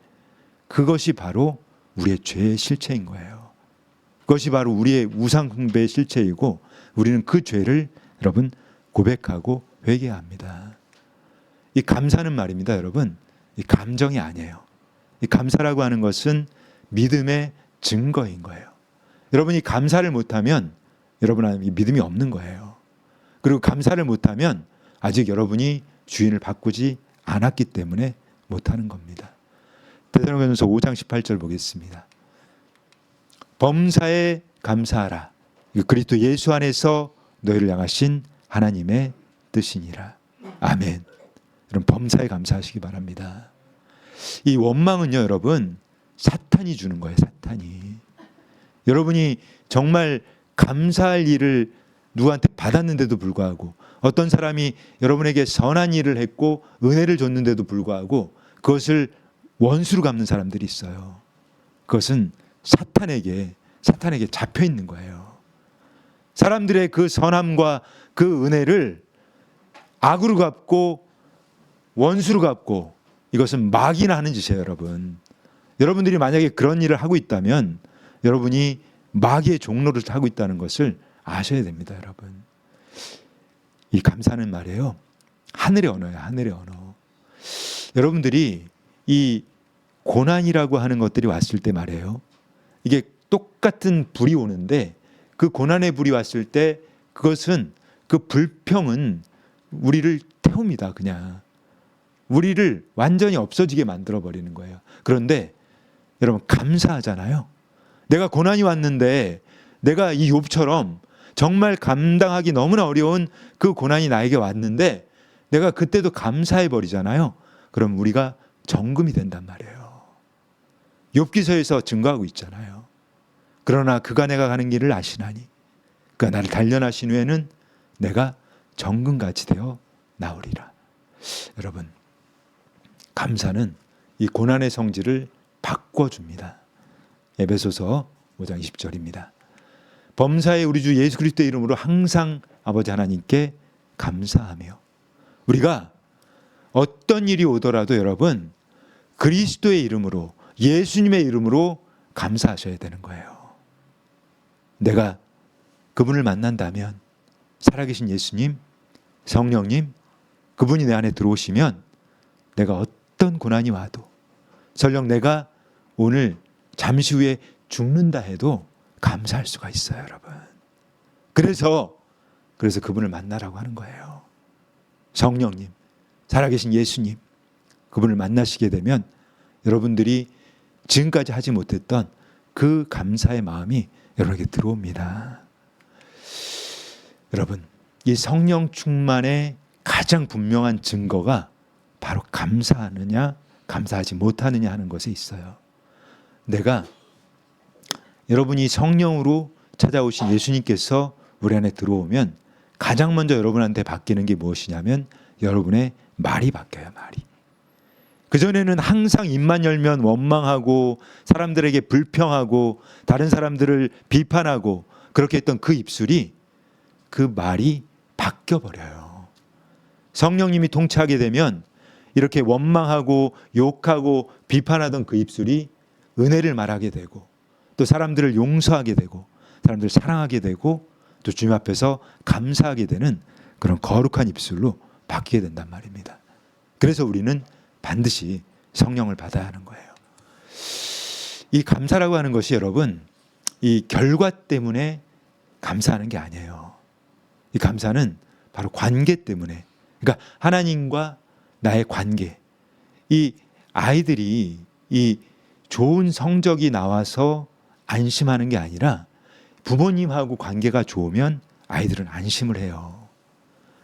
그것이 바로 우리의 죄의 실체인 거예요. 그것이 바로 우리의 우상 숭배의 실체이고 우리는 그 죄를 여러분 고백하고 회개해야 합니다. 이 감사는 말입니다, 여러분. 이 감정이 아니에요. 이 감사라고 하는 것은 믿음의 증거인 거예요. 여러분이 감사를 못하면 여러분은 믿음이 없는 거예요. 그리고 감사를 못하면 아직 여러분이 주인을 바꾸지 않았기 때문에 못하는 겁니다. 데살로니가전서 5장 18절 보겠습니다. 범사에 감사하라. 그리스도 예수 안에서 너희를 향하신 하나님의 뜻이니라. 아멘. 여러분, 범사에 감사하시기 바랍니다. 이 원망은요, 여러분, 사탄이 주는 거예요. 사탄이. 여러분이 정말 감사할 일을 누구한테 받았는데도 불구하고, 어떤 사람이 여러분에게 선한 일을 했고 은혜를 줬는데도 불구하고 그것을 원수로 갚는 사람들이 있어요. 그것은 사탄에게 잡혀 있는 거예요. 사람들의 그 선함과 그 은혜를 악으로 갚고 원수로 갚고, 이것은 마귀나 하는 짓이에요, 여러분. 여러분들이 만약에 그런 일을 하고 있다면 여러분이 마귀의 종로를 하고 있다는 것을 아셔야 됩니다, 여러분. 이 감사는 말이에요, 하늘의 언어예요. 하늘의 언어. 여러분들이 이 고난이라고 하는 것들이 왔을 때 말이에요, 이게 똑같은 불이 오는데 그 고난의 불이 왔을 때 그것은, 그 불평은 우리를 태웁니다. 그냥 우리를 완전히 없어지게 만들어버리는 거예요. 그런데 여러분, 감사하잖아요. 내가 고난이 왔는데 내가 이 욥처럼 정말 감당하기 너무나 어려운 그 고난이 나에게 왔는데 내가 그때도 감사해 버리잖아요. 그럼 우리가 정금이 된단 말이에요. 욥기서에서 증거하고 있잖아요. 그러나 그가 내가 가는 길을 아시나니 그가 나를 단련하신 후에는 내가 정금같이 되어 나오리라. 여러분, 감사는 이 고난의 성질을 바꿔줍니다. 에베소서 5장 20절입니다. 범사에 우리 주 예수 그리스도의 이름으로 항상 아버지 하나님께 감사하며, 우리가 어떤 일이 오더라도 여러분 그리스도의 이름으로, 예수님의 이름으로 감사하셔야 되는 거예요. 내가 그분을 만난다면, 살아계신 예수님, 성령님, 그분이 내 안에 들어오시면 내가 어떤 고난이 와도, 설령 내가 오늘 잠시 후에 죽는다 해도 감사할 수가 있어요, 여러분. 그래서 그분을 만나라고 하는 거예요. 성령님, 살아계신 예수님, 그분을 만나시게 되면 여러분들이 지금까지 하지 못했던 그 감사의 마음이 여러분에게 들어옵니다. 여러분, 이 성령 충만의 가장 분명한 증거가 바로 감사하느냐 감사하지 못하느냐 하는 것에 있어요. 내가, 여러분이 성령으로 찾아오신 예수님께서 우리 안에 들어오면 가장 먼저 여러분한테 바뀌는 게 무엇이냐면 여러분의 말이 바뀌어요. 말이. 그전에는 항상 입만 열면 원망하고 사람들에게 불평하고 다른 사람들을 비판하고 그렇게 했던 그 입술이, 그 말이 바뀌어버려요. 성령님이 통치하게 되면 이렇게 원망하고 욕하고 비판하던 그 입술이 은혜를 말하게 되고 또 사람들을 용서하게 되고 사람들을 사랑하게 되고 또 주님 앞에서 감사하게 되는 그런 거룩한 입술로 바뀌게 된단 말입니다. 그래서 우리는 반드시 성령을 받아야 하는 거예요. 이 감사라고 하는 것이 여러분 이 결과 때문에 감사하는 게 아니에요. 이 감사는 바로 관계 때문에, 그러니까 하나님과 나의 관계, 이 아이들이 이 좋은 성적이 나와서 안심하는 게 아니라 부모님하고 관계가 좋으면 아이들은 안심을 해요.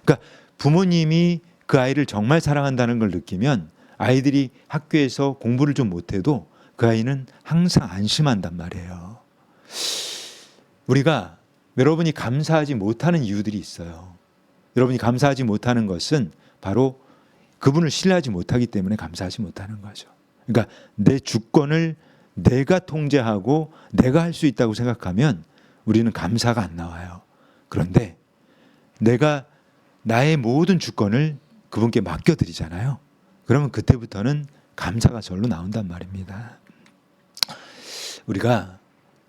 그러니까 부모님이 그 아이를 정말 사랑한다는 걸 느끼면 아이들이 학교에서 공부를 좀 못해도 그 아이는 항상 안심한단 말이에요. 우리가 여러분이 감사하지 못하는 이유들이 있어요. 여러분이 감사하지 못하는 것은 바로 그분을 신뢰하지 못하기 때문에 감사하지 못하는 거죠. 그러니까 내 주권을 내가 통제하고 내가 할 수 있다고 생각하면 우리는 감사가 안 나와요. 그런데 내가 나의 모든 주권을 그분께 맡겨드리잖아요. 그러면 그때부터는 감사가 절로 나온단 말입니다. 우리가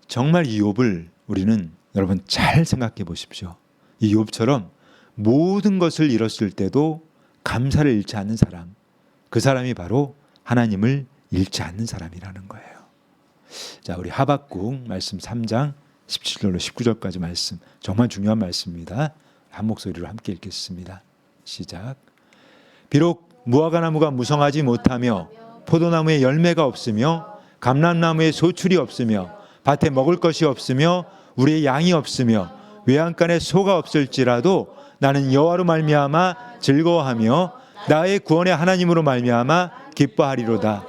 정말 이 욥을 우리는 여러분 잘 생각해 보십시오. 이 욥처럼 모든 것을 잃었을 때도 감사를 잃지 않는 사람, 그 사람이 바로 하나님을 잃지 않는 사람이라는 거예요. 자, 우리 하박국 말씀 3장 17절로 19절까지 말씀, 정말 중요한 말씀입니다. 한 목소리로 함께 읽겠습니다. 시작. 비록 무화과나무가 무성하지 못하며 포도나무에 열매가 없으며 감람나무에 소출이 없으며 밭에 먹을 것이 없으며 우리의 양이 없으며 외양간에 소가 없을지라도 나는 여호와로 말미암아 즐거워하며 나의 구원의 하나님으로 말미암아 기뻐하리로다.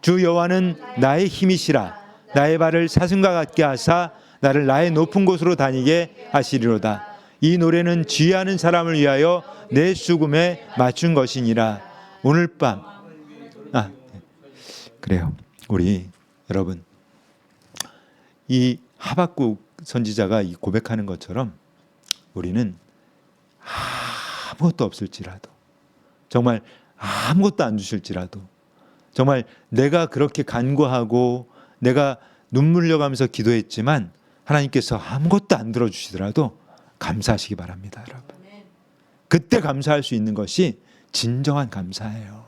주 여호와는 나의 힘이시라. 나의 발을 사슴과 같게 하사 나를 나의 높은 곳으로 다니게 하시리로다. 이 노래는 지혜하는 사람을 위하여 내 수금에 맞춘 것이니라. 오늘 밤 그래요. 우리 여러분 이 하박국 선지자가 이 고백하는 것처럼 우리는 아무것도 없을지라도, 정말 아무것도 안 주실지라도, 정말 내가 그렇게 간구하고 내가 눈물 흘려가면서 기도했지만 하나님께서 아무것도 안 들어주시더라도 감사하시기 바랍니다, 여러분. 그때 감사할 수 있는 것이 진정한 감사예요.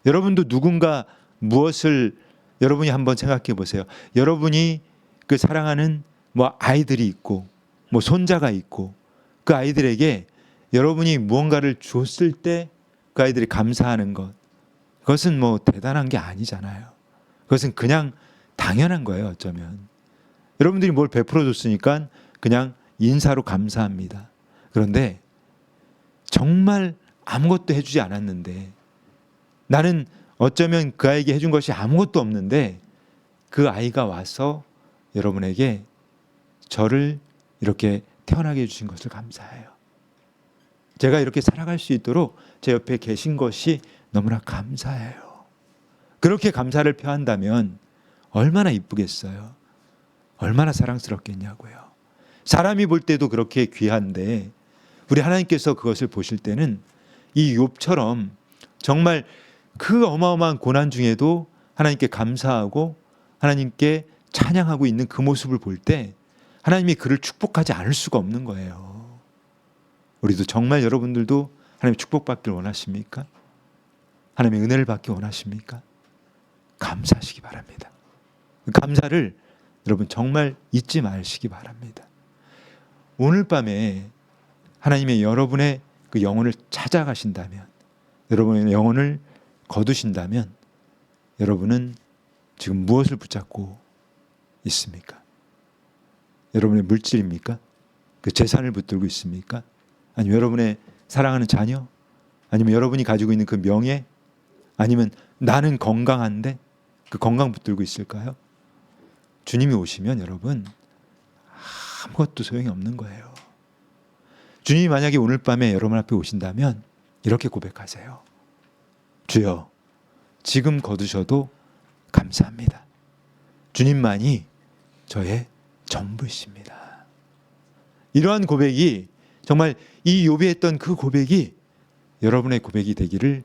여러분도 누군가 무엇을, 여러분이 한번 생각해 보세요. 여러분이 그 사랑하는 뭐 아이들이 있고 뭐 손자가 있고 그 아이들에게 여러분이 무언가를 줬을 때 그 아이들이 감사하는 것, 그것은 뭐 대단한 게 아니잖아요. 그것은 그냥 당연한 거예요. 어쩌면 여러분들이 뭘 베풀어 줬으니까 그냥 인사로 감사합니다. 그런데 정말 아무것도 해주지 않았는데, 나는 어쩌면 그 아이에게 해준 것이 아무것도 없는데 그 아이가 와서 여러분에게 저를 이렇게 태어나게 해주신 것을 감사해요. 제가 이렇게 살아갈 수 있도록 제 옆에 계신 것이 너무나 감사해요. 그렇게 감사를 표한다면 얼마나 이쁘겠어요. 얼마나 사랑스럽겠냐고요. 사람이 볼 때도 그렇게 귀한데 우리 하나님께서 그것을 보실 때는 이 욥처럼 정말 그 어마어마한 고난 중에도 하나님께 감사하고 하나님께 찬양하고 있는 그 모습을 볼 때 하나님이 그를 축복하지 않을 수가 없는 거예요. 우리도 정말 여러분들도 하나님의 축복받기를 원하십니까? 하나님의 은혜를 받기 원하십니까? 감사하시기 바랍니다. 감사를 여러분 정말 잊지 마시기 바랍니다. 오늘 밤에 하나님의 여러분의 그 영혼을 찾아가신다면, 여러분의 영혼을 거두신다면 여러분은 지금 무엇을 붙잡고 있습니까? 여러분의 물질입니까? 그 재산을 붙들고 있습니까? 아니면 여러분의 사랑하는 자녀? 아니면 여러분이 가지고 있는 그 명예? 아니면 나는 건강한데 그 건강 붙들고 있을까요? 주님이 오시면 여러분 아무것도 소용이 없는 거예요. 주님이 만약에 오늘 밤에 여러분 앞에 오신다면 이렇게 고백하세요. 주여, 지금 거두셔도 감사합니다. 주님만이 저의 전부이십니다. 이러한 고백이, 정말 이 욥이 했던 그 고백이 여러분의 고백이 되기를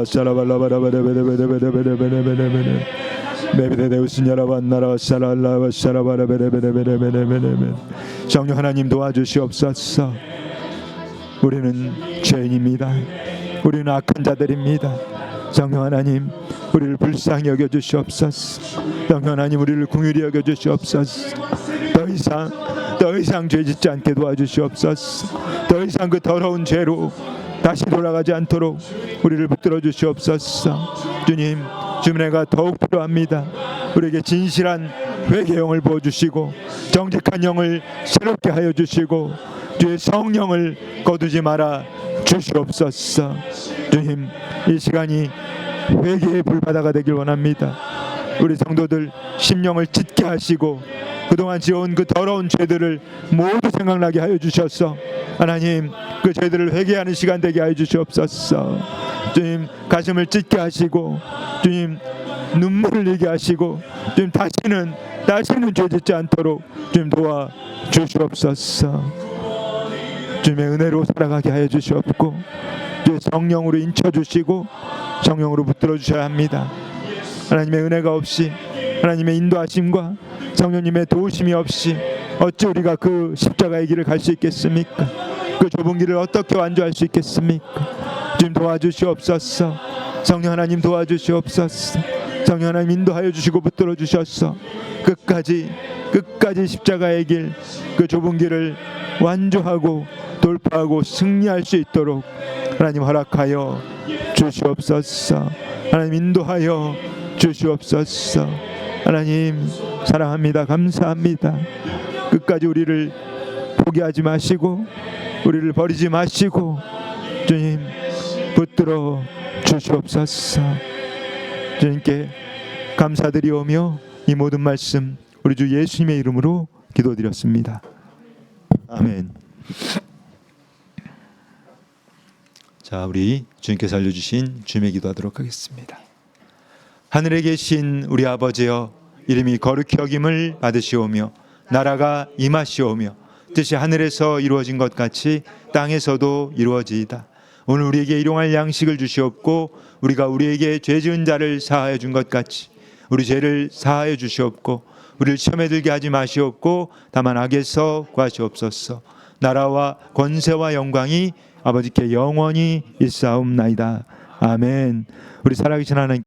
나라 샤라발라바라바레베레베레베레베레베레베레 메베데우스냐라반나라 샤랄라바 샤라바라베레베레베레베레베레 성령 하나님 도와주시옵소서. 우리는 죄인입니다. 우리는 악한 자들입니다. 성령 하나님 우리를 불쌍히 여겨주시옵소서. 성령 하나님 우리를 긍휼히 여겨주시옵소서. 더 이상 죄짓지 않게 도와주시옵소서. 더 이상 그 더러운 죄로 다시 돌아가지 않도록 우리를 붙들어 주시옵소서. 주님 주님의가 더욱 필요합니다. 우리에게 진실한 회개 영을 부어주시고 정직한 영을 새롭게 하여 주시고 주의 성령을 거두지 말아 주시옵소서. 주님 이 시간이 회개의 불바다가 되길 원합니다. 우리 성도들 심령을 찢게 하시고 그동안 지어온 그 더러운 죄들을 모두 생각나게 하여 주셔서 하나님 그 죄들을 회개하는 시간 되게 하여 주시옵소서. 주님 가슴을 찢게 하시고 주님 눈물을 흘리게 하시고 주님 다시는 죄 짓지 않도록 주님 도와 주시옵소서. 주님의 은혜로 살아가게 하여 주시옵고 주의 성령으로 인쳐 주시고 성령으로 붙들어 주셔야 합니다. 하나님의 은혜가 없이, 하나님의 인도하심과 성령님의 도우심이 없이 어찌 우리가 그 십자가의 길을 갈 수 있겠습니까? 그 좁은 길을 어떻게 완주할 수 있겠습니까? 주님 도와주시옵소서. 성령 하나님 도와주시옵소서. 성령 하나님 인도하여 주시고 붙들어 주셔서 끝까지 십자가의 길, 그 좁은 길을 완주하고 돌파하고 승리할 수 있도록 하나님 허락하여 주시옵소서. 하나님 인도하여 주시옵소서. 하나님 사랑합니다. 감사합니다. 끝까지 우리를 포기하지 마시고 우리를 버리지 마시고 주님 붙들어 주시옵소서. 주님께 감사드리오며 이 모든 말씀 우리 주 예수님의 이름으로 기도드렸습니다. 아멘. 자, 우리 주님께서 알려주신 주님의 기도하도록 하겠습니다. 하늘에 계신 우리 아버지여, 이름이 거룩히 여김을 받으시오며 나라가 임하시오며 뜻이 하늘에서 이루어진 것 같이 땅에서도 이루어지이다. 오늘 우리에게 일용할 양식을 주시옵고 우리가 우리에게 죄 지은 자를 사하여 준 것 같이 우리 죄를 사하여 주시옵고 우리를 시험에 들게 하지 마시옵고 다만 악에서 구하시옵소서. 나라와 권세와 영광이 아버지께 영원히 있사옵나이다. 아멘. 우리 살아계신 하나님